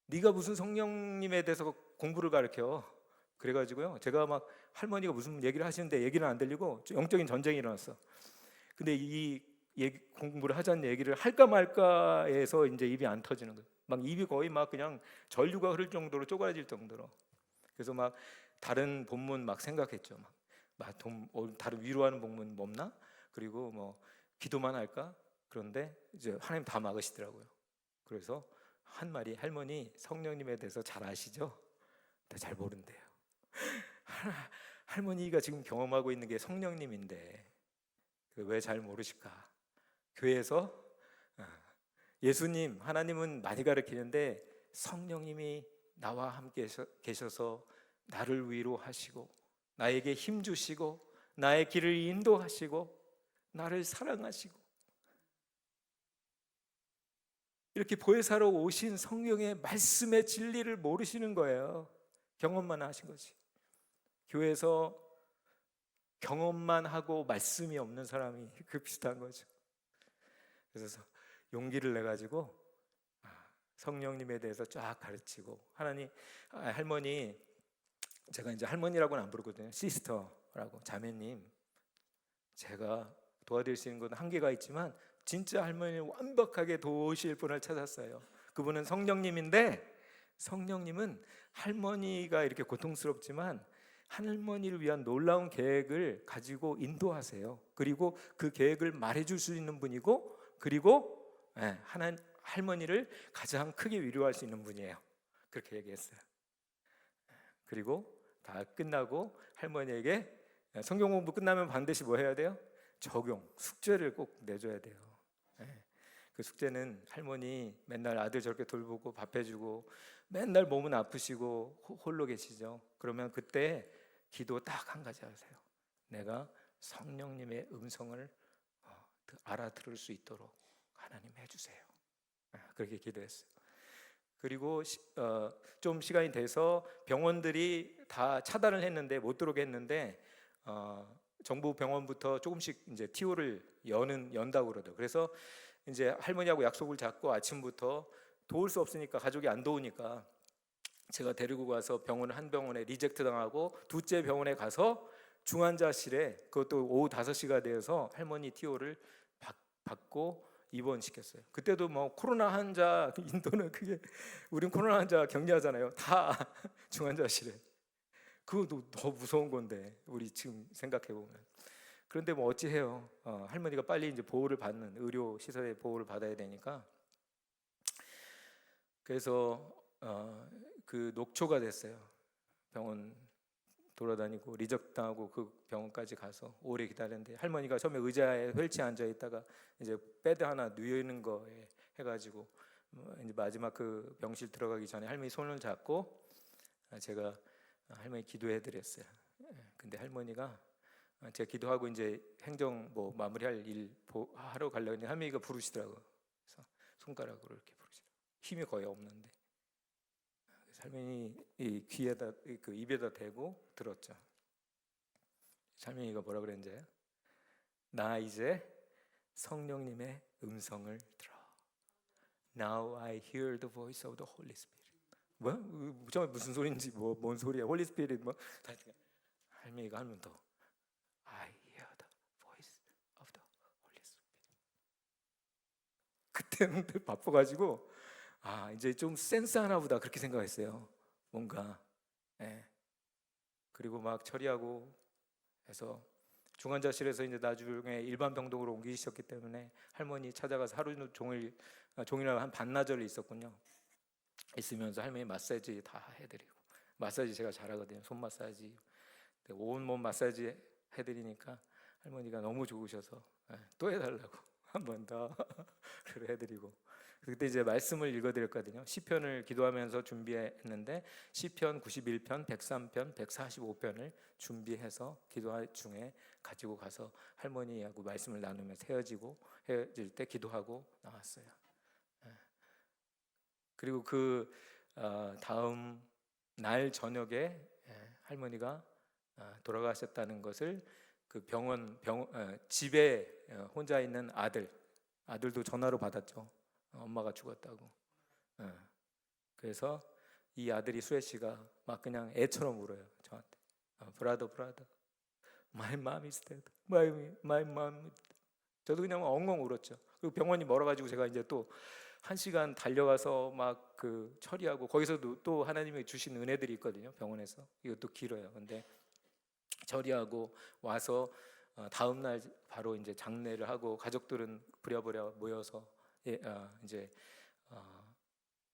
Speaker 2: 네가 무슨 성령님에 대해서 공부를 가르쳐? 그래가지고요, 제가 막 할머니가 무슨 얘기를 하시는데 얘기는 안 들리고 영적인 전쟁이 일어났어. 근데 이 공부를 하자는 얘기를 할까 말까 해서 이제 입이 안 터지는 거예요. 막 입이 거의 막 그냥 전류가 흐를 정도로 쪼그라질 정도로. 그래서 막 다른 본문 막 생각했죠. 다른 위로하는 본문 없나? 그리고 뭐 기도만 할까? 그런데 이제 하나님 다 막으시더라고요. 그래서 한 말이, 할머니 성령님에 대해서 잘 아시죠? 잘 모른대요. 할머니가 지금 경험하고 있는 게 성령님인데 왜 잘 모르실까? 교회에서 예수님, 하나님은 많이 가르치는데 성령님이 나와 함께 계셔서 나를 위로하시고 나에게 힘 주시고 나의 길을 인도하시고 나를 사랑하시고, 이렇게 보혜사로 오신 성령의 말씀의 진리를 모르시는 거예요. 경험만 하신 거지. 교회에서 경험만 하고 말씀이 없는 사람이 그 비슷한 거죠. 그래서 용기를 내 가지고 성령님에 대해서 쫙 가르치고, 할머니, 제가 이제 할머니라고는 안 부르거든요. 시스터라고, 자매님, 제가 도와드릴 수 있는 건 한계가 있지만 진짜 할머니를 완벽하게 도우실 분을 찾았어요. 그분은 성령님인데, 성령님은 할머니가 이렇게 고통스럽지만 할머니를 위한 놀라운 계획을 가지고 인도하세요. 그리고 그 계획을 말해줄 수 있는 분이고, 그리고 할머니를 가장 크게 위로할 수 있는 분이에요. 그렇게 얘기했어요. 그리고 다 끝나고 할머니에게 성경 공부 끝나면 반드시 뭐 해야 돼요? 적용, 숙제를 꼭 내줘야 돼요. 그 숙제는 할머니 맨날 아들 저렇게 돌보고 밥 해주고 맨날 몸은 아프시고 홀로 계시죠. 그러면 그때 기도 딱 한 가지 하세요. 내가 성령님의 음성을 알아들을 수 있도록 하나님 해주세요. 그렇게 기도했어요. 그리고 좀 시간이 돼서 병원들이 다 차단을 했는데, 못 들어오게 했는데, 정부 병원부터 조금씩 이제 TO를 연다고 그러더라고요. 그래서 이제 할머니하고 약속을 잡고 아침부터 도울 수 없으니까, 가족이 안 도우니까 제가 데리고 가서 한 병원에 리젝트 당하고, 둘째 병원에 가서 중환자실에, 그것도 오후 5시가 되어서 할머니 TO를 받고 입원시켰어요. 그때도 뭐 코로나 환자, 인도는 그게, 우린 코로나 환자 격리하잖아요. 다 중환자실에. 그것도 더 무서운 건데, 우리 지금 생각해 보면. 그런데 뭐 어찌해요. 할머니가 빨리 이제 보호를 받는, 의료 시설의 보호를 받아야 되니까. 그래서 그 녹초가 됐어요. 병원 돌아다니고 리적당하고 그 병원까지 가서 오래 기다렸는데, 할머니가 처음에 의자에 휠체어 앉아 있다가 이제 패드 하나 누이는 거에 해가지고 이제 마지막 그 병실 들어가기 전에 할머니 손을 잡고 제가 할머니 기도해 드렸어요. 근데 할머니가, 제가 기도하고 이제 행정 뭐 마무리할 일 하러 가려고 했는데 할머니가 부르시더라고요. 그래서 손가락으로 이렇게 부르시더라고요. 힘이 거의 없는데. 할머니 이 귀에다, 그 입에다 대고 들었죠. 할머니가 뭐라 그랬는지, 나 이제 성령님의 음성을 들어. Now I hear the voice of the Holy Spirit. 뭐? 정말 무슨 소리인지, 뭔 소리야? Holy Spirit 뭐? 할머니가 하면 더 I hear the voice of the Holy Spirit. 그때는 바빠가지고 이제 좀 센스 하나 보다 그렇게 생각했어요. 뭔가. 그리고 막 처리하고 해서 중환자실에서 이제 나중에 일반 병동으로 옮기셨기 때문에 할머니 찾아가서 하루 종일 한 반나절을 있었군요. 있으면서 할머니 마사지 다 해드리고, 마사지 제가 잘하거든요. 손 마사지, 온몸 마사지 해드리니까 할머니가 너무 좋으셔서 또 해달라고 한 번 더 해드리고, 그때 이제 말씀을 읽어드렸거든요. 시편을 기도하면서 준비했는데 시편 91편, 103편, 145편을 준비해서 기도 중에 가지고 가서 할머니하고 말씀을 나누면서 헤어질 때 기도하고 나왔어요. 그리고 그 다음 날 저녁에 할머니가 돌아가셨다는 것을 그 집에 혼자 있는 아들도 전화로 받았죠. 엄마가 죽었다고. 그래서 이 아들이 수혜 씨가 막 그냥 애처럼 울어요. 저한테. 브라더, my mom is dead. my mom. 저도 그냥 엉엉 울었죠. 그리고 병원이 멀어가지고 제가 이제 또 1시간 달려가서 막 그 처리하고, 거기서도 또 하나님이 주신 은혜들이 있거든요. 병원에서. 이것도 길어요. 근데 처리하고 와서 다음 날 바로 이제 장례를 하고, 가족들은 부랴부랴 모여서 이제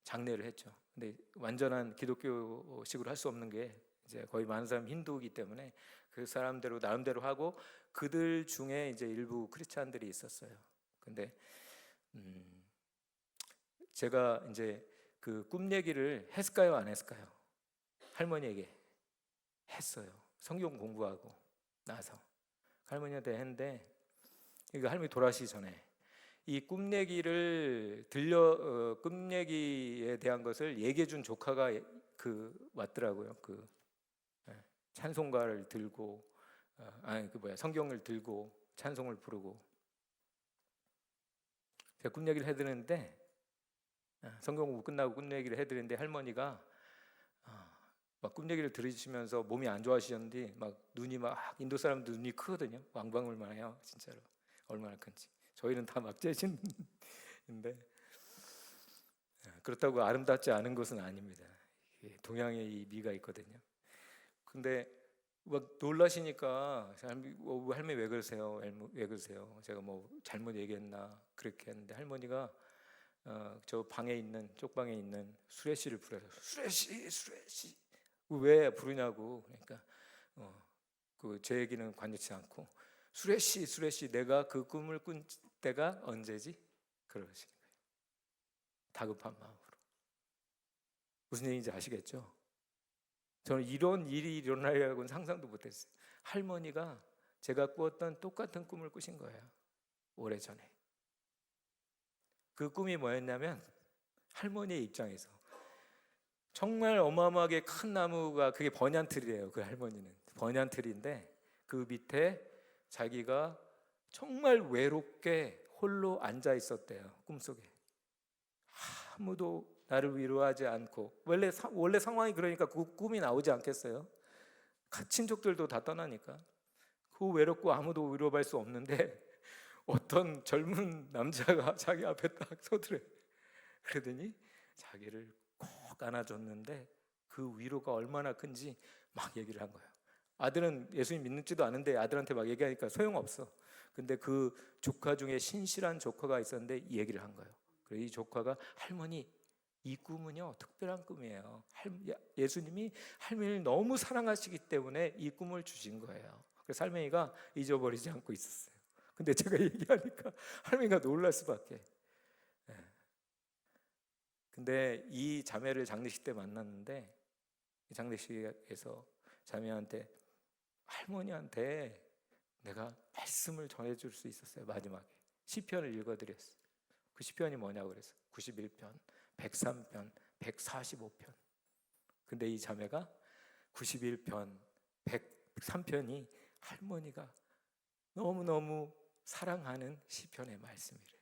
Speaker 2: 장례를 했죠. 근데 완전한 기독교식으로 할 수 없는 게, 이제 거의 많은 사람이 힌두이기 때문에 그 사람대로 나름대로 하고, 그들 중에 이제 일부 크리스찬들이 있었어요. 근데 제가 이제 그 꿈 얘기를 했을까요, 안 했을까요? 할머니에게 했어요. 성경 공부하고 나서 할머니한테 했는데, 이거 할머니 돌아가시기 전에 이 꿈 얘기에 대한 것을 얘기해 준 조카가 왔더라고요. 찬송가를 들고 성경을 들고 찬송을 부르고 제가 꿈 얘기를 해드렸는데 성경 공부 끝나고 꿈 얘기를 해드렸는데 할머니가 막 꿈 얘기를 들으시면서 몸이 안 좋아하시는데 막 눈이 막 인도 사람들 눈이 크거든요. 왕방울만 해요, 진짜로. 얼마나 큰지. 저희는 다 막 재진인데 그렇다고 아름답지 않은 것은 아닙니다. 동양의 이 미가 있거든요. 근데 막 놀라시니까 할머니 왜 그러세요? 왜 그러세요? 제가 뭐 잘못 얘기했나 그렇게 했는데 할머니가 저 방에 있는 쪽방에 있는 수레씨를 부르요. 수레씨 왜 부르냐고. 그러니까 제 얘기는 관여치 않고 수레씨 내가 그 꿈을 꾼 때가 언제지? 그러시는 거예요. 다급한 마음으로. 무슨 얘기인지 아시겠죠? 저는 이런 일이 일어나리라고는 상상도 못했어요. 할머니가 제가 꾸었던 똑같은 꿈을 꾸신 거예요. 오래전에. 그 꿈이 뭐였냐면 할머니의 입장에서 정말 어마어마하게 큰 나무가 그게 번얀틀이에요. 그 할머니는 번얀틀인데 그 밑에 자기가 정말 외롭게 홀로 앉아 있었대요. 꿈속에. 아무도 나를 위로하지 않고 원래 상황이 그러니까 그 꿈이 나오지 않겠어요? 친족들도 다 떠나니까 그 외롭고 아무도 위로할 수 없는데 어떤 젊은 남자가 자기 앞에 딱 서더래. 그러더니 자기를 꼭 안아줬는데 그 위로가 얼마나 큰지 막 얘기를 한 거예요. 아들은 예수님 믿는지도 않은데 아들한테 막 얘기하니까 소용없어. 근데 그 조카 중에 신실한 조카가 있었는데 이 얘기를 한 거예요. 그래서 이 조카가 할머니 이 꿈은요 특별한 꿈이에요. 예수님이 할머니를 너무 사랑하시기 때문에 이 꿈을 주신 거예요. 그래서 할머니가 잊어버리지 않고 있었어요. 근데 제가 얘기하니까 할머니가 놀랄 수밖에. 근데 이 자매를 장례식 때 만났는데 이 장례식에서 자매한테 할머니한테 내가 말씀을 전해줄 수 있었어요. 마지막에 시편을 읽어드렸어요. 그 시편이 뭐냐고 그랬어요. 91편, 103편, 145편. 근데 이 자매가 91편, 103편이 할머니가 너무너무 사랑하는 시편의 말씀이래요.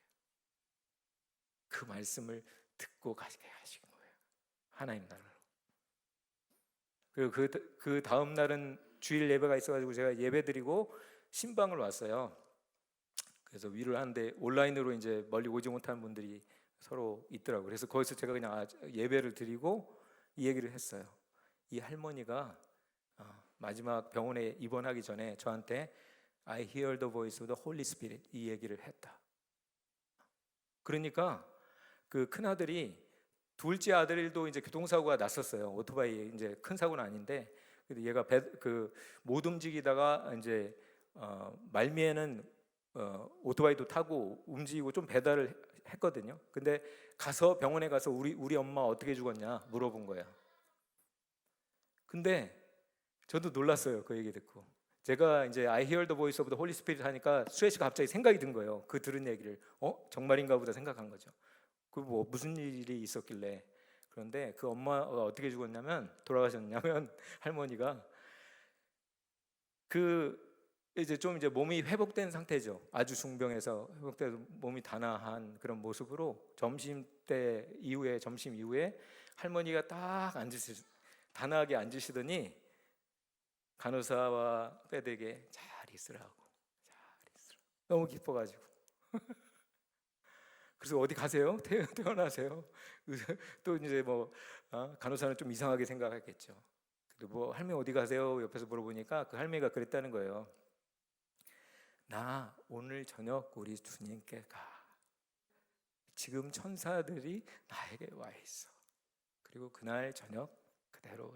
Speaker 2: 그 말씀을 듣고 가게 하신 거예요. 하나님 나라로. 그리고 그 다음 날은 주일 예배가 있어가지고 제가 예배드리고 신방을 왔어요. 그래서 위를 하는데 온라인으로 이제 멀리 오지 못하는 분들이 서로 있더라고요. 그래서 거기서 제가 그냥 예배를 드리고 이 얘기를 했어요. 이 할머니가 마지막 병원에 입원하기 전에 저한테 I hear the voice of the Holy Spirit 이 얘기를 했다. 그러니까 그 큰 아들이 둘째 아들도 이제 교통사고가 났었어요. 오토바이 이제 큰 사고는 아닌데 얘가 못 움직이다가 이제 말미에는 오토바이도 타고 움직이고 좀 배달을 했거든요. 근데 병원에 가서 우리 엄마 어떻게 죽었냐 물어본 거야. 근데 저도 놀랐어요. 그 얘기 듣고. 제가 이제 I hear the voice of the Holy Spirit 하니까 수혜 씨가 갑자기 생각이 든 거예요. 그 들은 얘기를 정말인가 보다 생각한 거죠. 그 뭐 무슨 일이 있었길래. 그런데 그 엄마가 어떻게 죽었냐면 돌아가셨냐면 할머니가 이제 몸이 회복된 상태죠. 아주 중병에서 회복돼서 몸이 단아한 그런 모습으로 점심 이후에 할머니가 딱 단아하게 앉으시더니 간호사와 빼되게 잘 있으라고. 너무 기뻐가지고. 그래서 어디 가세요? 퇴원하세요? 또 이제 간호사는 좀 이상하게 생각했겠죠. 근데 할머니 어디 가세요? 옆에서 물어보니까 그 할머니가 그랬다는 거예요. 나 오늘 저녁 우리 주님께 가. 지금 천사들이 나에게 와 있어. 그리고 그날 저녁 그대로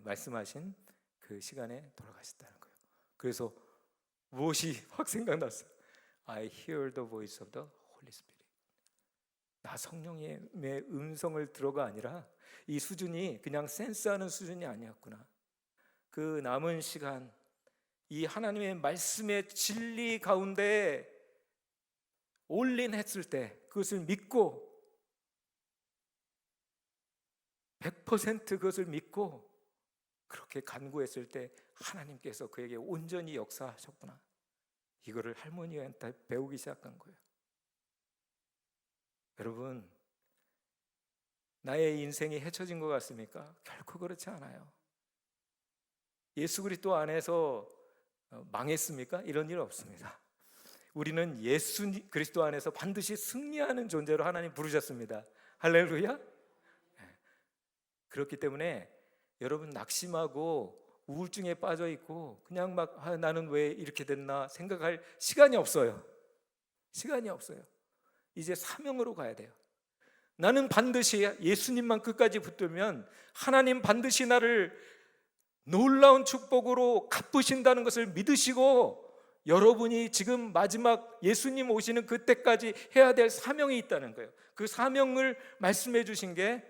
Speaker 2: 말씀하신 그 시간에 돌아가셨다는 거예요. 그래서 무엇이 확 생각났어요. I hear the voice of the Holy Spirit. 나 성령의 음성을 들어가 아니라 이 수준이 그냥 센스하는 수준이 아니었구나. 그 남은 시간 이 하나님의 말씀의 진리 가운데 올인했을 때 그것을 믿고 100% 그것을 믿고 그렇게 간구했을 때 하나님께서 그에게 온전히 역사하셨구나. 이거를 할머니한테 배우기 시작한 거예요. 여러분, 나의 인생이 헤쳐진 것 같습니까? 결코 그렇지 않아요. 예수 그리스도 안에서 망했습니까? 이런 일 없습니다. 우리는 예수 그리스도 안에서 반드시 승리하는 존재로 하나님 부르셨습니다. 할렐루야. 그렇기 때문에 여러분 낙심하고 우울증에 빠져 있고 그냥 막 나는 왜 이렇게 됐나 생각할 시간이 없어요. 시간이 없어요. 이제 사명으로 가야 돼요. 나는 반드시 예수님만 끝까지 붙들면 하나님 반드시 나를 놀라운 축복으로 갚으신다는 것을 믿으시고, 여러분이 지금 마지막 예수님 오시는 그때까지 해야 될 사명이 있다는 거예요. 그 사명을 말씀해 주신 게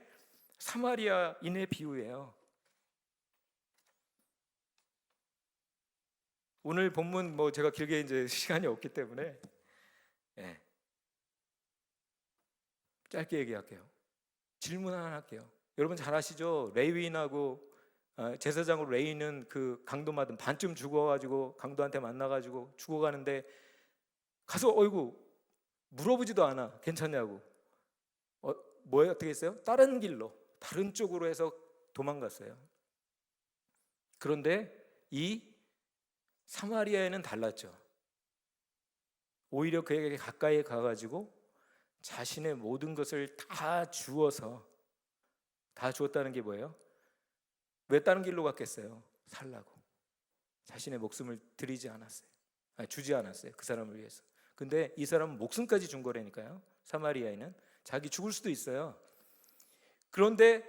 Speaker 2: 사마리아인의 비유예요. 오늘 본문 제가 길게 이제 시간이 없기 때문에 짧게 얘기할게요. 질문 하나 할게요. 여러분 잘 아시죠? 레위인하고 제사장으로 레위는 그 강도마다 반쯤 죽어가지고 강도한테 만나가지고 죽어가는데 가서 어이구 물어보지도 않아. 괜찮냐고. 뭐예요? 어떻게 했어요? 다른 길로 다른 쪽으로 해서 도망갔어요. 그런데 이 사마리아에는 달랐죠. 오히려 그에게 가까이 가가지고 자신의 모든 것을 다 주었다는 게 뭐예요? 왜 다른 길로 갔겠어요? 살라고. 자신의 목숨을 주지 않았어요. 그 사람을 위해서. 근데 이 사람은 목숨까지 준 거라니까요. 사마리아인은 자기 죽을 수도 있어요. 그런데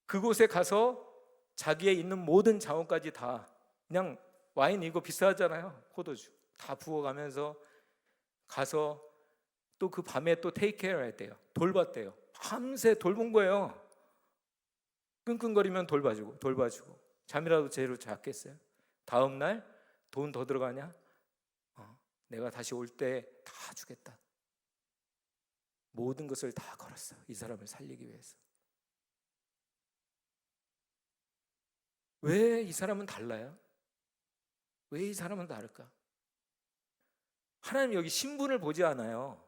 Speaker 2: 그곳에 가서 자기의 있는 모든 자원까지 다, 그냥 와인 이거 비싸잖아요. 포도주 다 부어가면서 가서 또 그 밤에 또 테이크 케어 했대요. 돌봤대요. 밤새 돌본 거예요. 끙끙거리면 돌봐주고 잠이라도 제대로 잤겠어요? 다음 날 돈 더 들어가냐? 내가 다시 올 때 다 주겠다. 모든 것을 다 걸었어. 이 사람을 살리기 위해서. 왜 이 사람은 달라요? 왜 이 사람은 다를까? 하나님 여기 신분을 보지 않아요.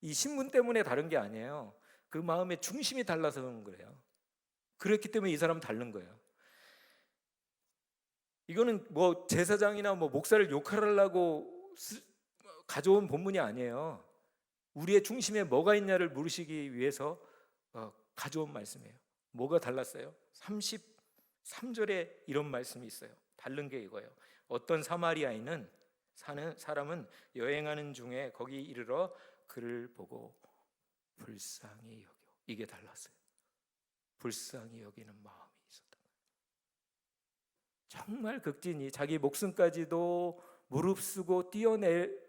Speaker 2: 이 신분 때문에 다른 게 아니에요. 그 마음의 중심이 달라서 그런 거예요. 그렇기 때문에 이 사람은 다른 거예요. 이거는 제사장이나 목사를 욕하려고 가져온 본문이 아니에요. 우리의 중심에 뭐가 있냐를 물으시기 위해서 가져온 말씀이에요. 뭐가 달랐어요? 33절에 이런 말씀이 있어요. 다른 게 이거예요. 어떤 사마리아인은 사람은 여행하는 중에 거기 이르러 그를 보고 불쌍히 여겨. 이게 달랐어요. 불쌍히 여기는 마음이 있었다. 정말 극진히 자기 목숨까지도 무릅쓰고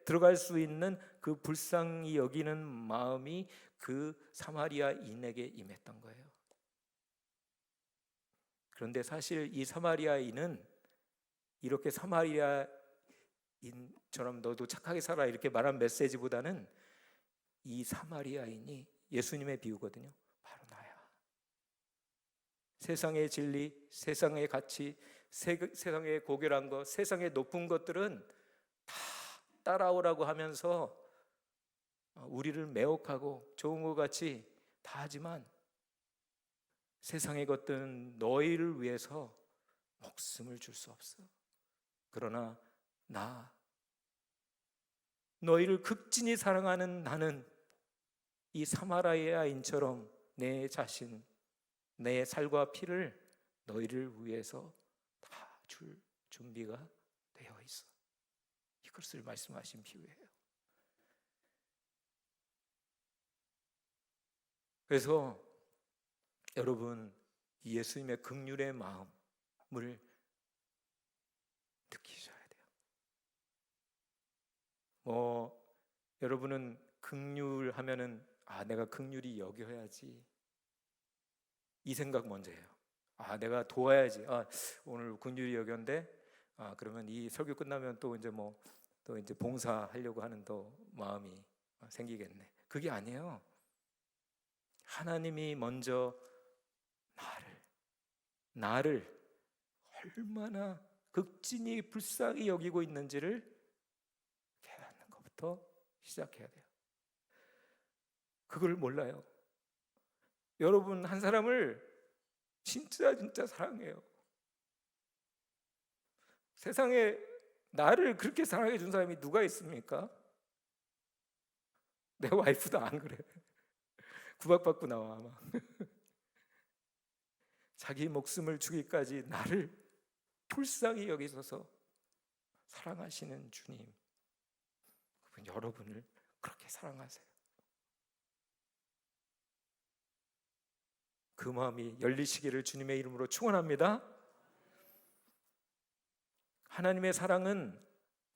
Speaker 2: 들어갈 수 있는 그 불쌍히 여기는 마음이 그 사마리아인에게 임했던 거예요. 그런데 사실 이 사마리아인은 이렇게 사마리아인처럼 너도 착하게 살아 이렇게 말한 메시지보다는 이 사마리아인이 예수님의 비유거든요. 바로 나야. 세상의 진리, 세상의 가치, 세상의 고결한 것, 세상의 높은 것들은 다 따라오라고 하면서 우리를 매혹하고 좋은 것 같이 다 하지만 세상의 것들은 너희를 위해서 목숨을 줄 수 없어. 그러나 너희를 극진히 사랑하는 나는 이 사마리아인처럼 내 자신, 내 살과 피를 너희를 위해서 다 줄 준비가 되어 있어. 이것을 말씀하신 비유예요. 그래서 여러분, 예수님의 긍휼의 마음을 느끼셔야 돼요. 여러분은 긍휼 하면은 내가 긍휼히 여겨야지 이 생각 먼저 해요. 내가 도와야지. 오늘 긍휼히 여겼는데 그러면 이 설교 끝나면 또 이제 봉사하려고 하는 또 마음이 생기겠네. 그게 아니에요. 하나님이 먼저 나를 얼마나 극진히 불쌍히 여기고 있는지를 깨닫는 것부터 시작해야 돼요. 그걸 몰라요. 여러분 한 사람을 진짜 사랑해요. 세상에 나를 그렇게 사랑해 준 사람이 누가 있습니까? 내 와이프도 안 그래. 구박받고 나와 아마. 자기 목숨을 주기까지 나를 불쌍히 여기셔서 사랑하시는 주님, 그분 여러분을 그렇게 사랑하세요. 그 마음이 열리시기를 주님의 이름으로 축원합니다. 하나님의 사랑은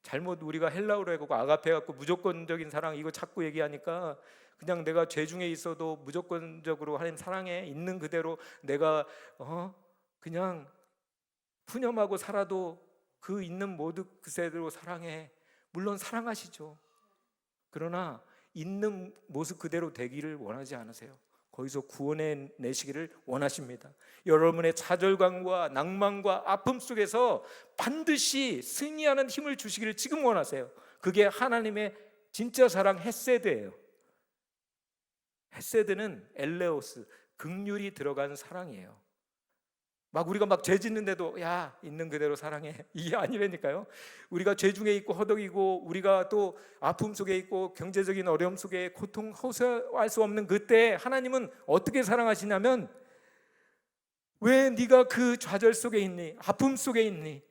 Speaker 2: 잘못 우리가 헬라어로 해갖고 아가페 갖고 무조건적인 사랑 이거 자꾸 얘기하니까 그냥 내가 죄 중에 있어도 무조건적으로 하나님 사랑해 있는 그대로 내가 그냥 푸념하고 살아도 그 있는 모든 그대로 사랑해. 물론 사랑하시죠. 그러나 있는 모습 그대로 되기를 원하지 않으세요. 거기서 구원해 내시기를 원하십니다. 여러분의 좌절감과 낭만과 아픔 속에서 반드시 승리하는 힘을 주시기를 지금 원하세요. 그게 하나님의 진짜 사랑 헤세드예요. 헤세드는 엘레오스, 긍휼이 들어간 사랑이에요. 막 우리가 막 죄 짓는데도 야 있는 그대로 사랑해 이게 아니라니까요. 우리가 죄 중에 있고 허덕이고 우리가 또 아픔 속에 있고 경제적인 어려움 속에 고통 호소할 수 없는 그때 하나님은 어떻게 사랑하시냐면 왜 네가 그 좌절 속에 있니? 아픔 속에 있니?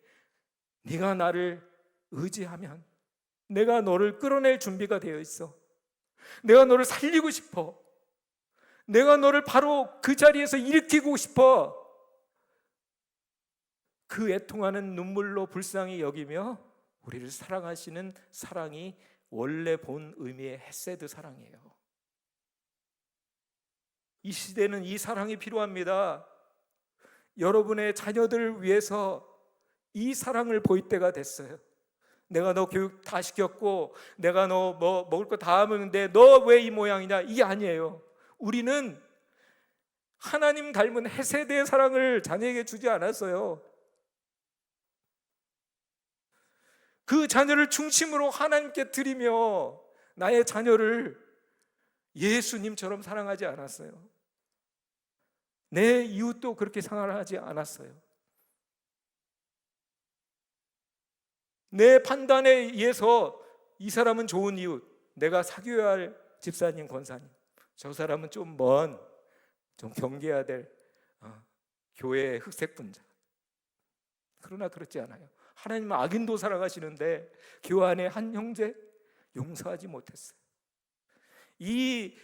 Speaker 2: 네가 나를 의지하면 내가 너를 끌어낼 준비가 되어 있어. 내가 너를 살리고 싶어. 내가 너를 바로 그 자리에서 일으키고 싶어. 그 애통하는 눈물로 불쌍히 여기며 우리를 사랑하시는 사랑이 원래 본 의미의 헤세드 사랑이에요. 이 시대는 이 사랑이 필요합니다. 여러분의 자녀들을 위해서 이 사랑을 보일 때가 됐어요. 내가 너 교육 다 시켰고 내가 너 뭐 먹을 거 다 하는데 너 왜 이 모양이냐? 이게 아니에요. 우리는 하나님 닮은 헤세드의 사랑을 자녀에게 주지 않았어요. 그 자녀를 중심으로 하나님께 드리며 나의 자녀를 예수님처럼 사랑하지 않았어요. 내 이웃도 그렇게 사랑하지 않았어요. 내 판단에 의해서 이 사람은 좋은 이웃, 내가 사귀어야 할 집사님, 권사님, 저 사람은 좀 먼, 좀 경계해야 될 교회의 흑색분자. 그러나 그렇지 않아요. 하나님은 악인도 사랑하시는데 교회 안에 한 형제 용서하지 못했어요. 이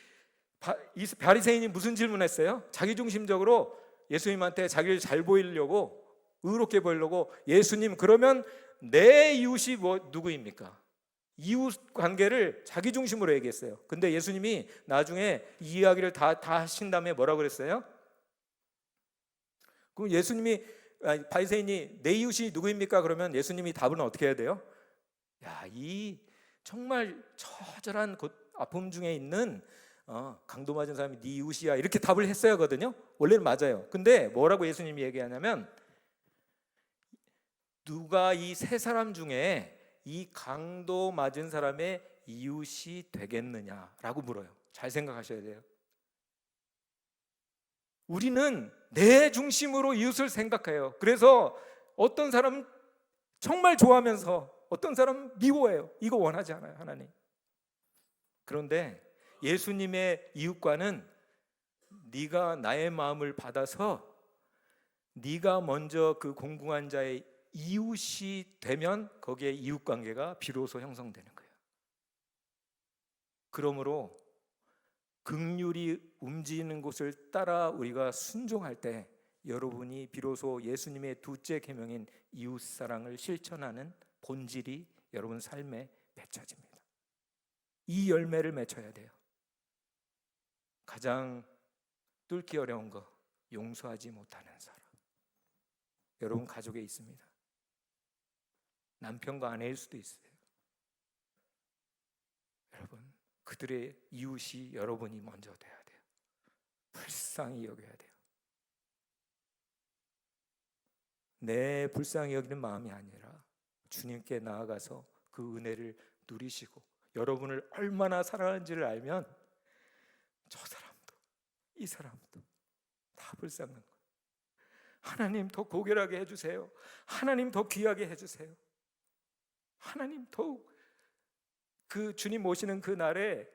Speaker 2: 바리새인이 무슨 질문했어요? 자기중심적으로 예수님한테 자기를 잘 보이려고 의롭게 보이려고 예수님 그러면 내 이웃이 누구입니까? 이웃 관계를 자기중심으로 얘기했어요. 근데 예수님이 나중에 이 이야기를 다 하신 다음에 뭐라고 그랬어요? 그럼 예수님이 바리새인이 내 이웃이 누구입니까? 그러면 예수님이 답은 어떻게 해야 돼요? 야, 이 정말 처절한 아픔 중에 있는 강도 맞은 사람이 네 이웃이야 이렇게 답을 했어야 하거든요. 원래는 맞아요. 근데 뭐라고 예수님이 얘기하냐면 누가 이 세 사람 중에 이 강도 맞은 사람의 이웃이 되겠느냐라고 물어요. 잘 생각하셔야 돼요. 우리는 내 중심으로 이웃을 생각해요. 그래서 어떤 사람은 정말 좋아하면서 어떤 사람은 미워해요. 이거 원하지 않아요, 하나님. 그런데 예수님의 이웃과는 네가 나의 마음을 받아서 네가 먼저 그 공공한 자의 이웃이 되면 거기에 이웃관계가 비로소 형성되는 거예요. 그러므로 긍휼이 움직이는 곳을 따라 우리가 순종할 때 여러분이 비로소 예수님의 두째 계명인 이웃사랑을 실천하는 본질이 여러분 삶에 맺혀집니다. 이 열매를 맺혀야 돼요. 가장 뚫기 어려운 거 용서하지 못하는 사람 여러분 가족에 있습니다. 남편과 아내일 수도 있어요. 여러분 그들의 이웃이 여러분이 먼저 돼야 돼요. 불쌍히 여겨야 돼요. 내 불쌍히 여기는 마음이 아니라 주님께 나아가서 그 은혜를 누리시고 여러분을 얼마나 사랑하는지를 알면 저 사람도 이 사람도 다 불쌍한 거예요. 하나님 더 고결하게 해주세요. 하나님 더 귀하게 해주세요. 하나님 더욱 그 주님 오시는 그 날에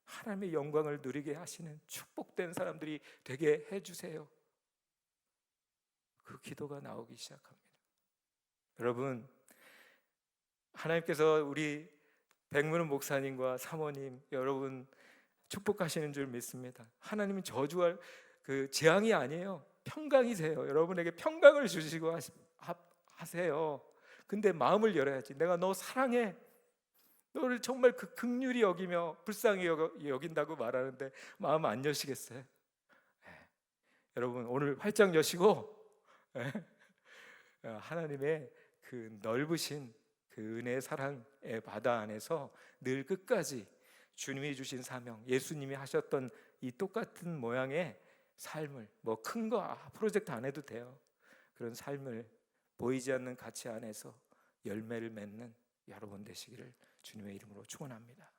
Speaker 2: 하나님의 영광을 누리게 하시는 축복된 사람들이 되게 해주세요. 그 기도가 나오기 시작합니다. 여러분, 하나님께서 우리 백문훈 목사님과 사모님 여러분 축복하시는 줄 믿습니다. 하나님은 저주할 그 재앙이 아니에요. 평강이세요. 여러분에게 평강을 주시고 하세요. 근데 마음을 열어야지. 내가 너 사랑해. 너를 정말 그 긍휼히 여기며 불쌍히 여긴다고 말하는데 마음 안 여시겠어요? 여러분 오늘 활짝 여시고 하나님의 그 넓으신 그 은혜의 사랑의 바다 안에서 늘 끝까지 주님이 주신 사명, 예수님이 하셨던 이 똑같은 모양의 삶을, 뭐 큰 거 프로젝트 안 해도 돼요. 그런 삶을 보이지 않는 가치 안에서 열매를 맺는 여러분 되시기를 주님의 이름으로 축원합니다.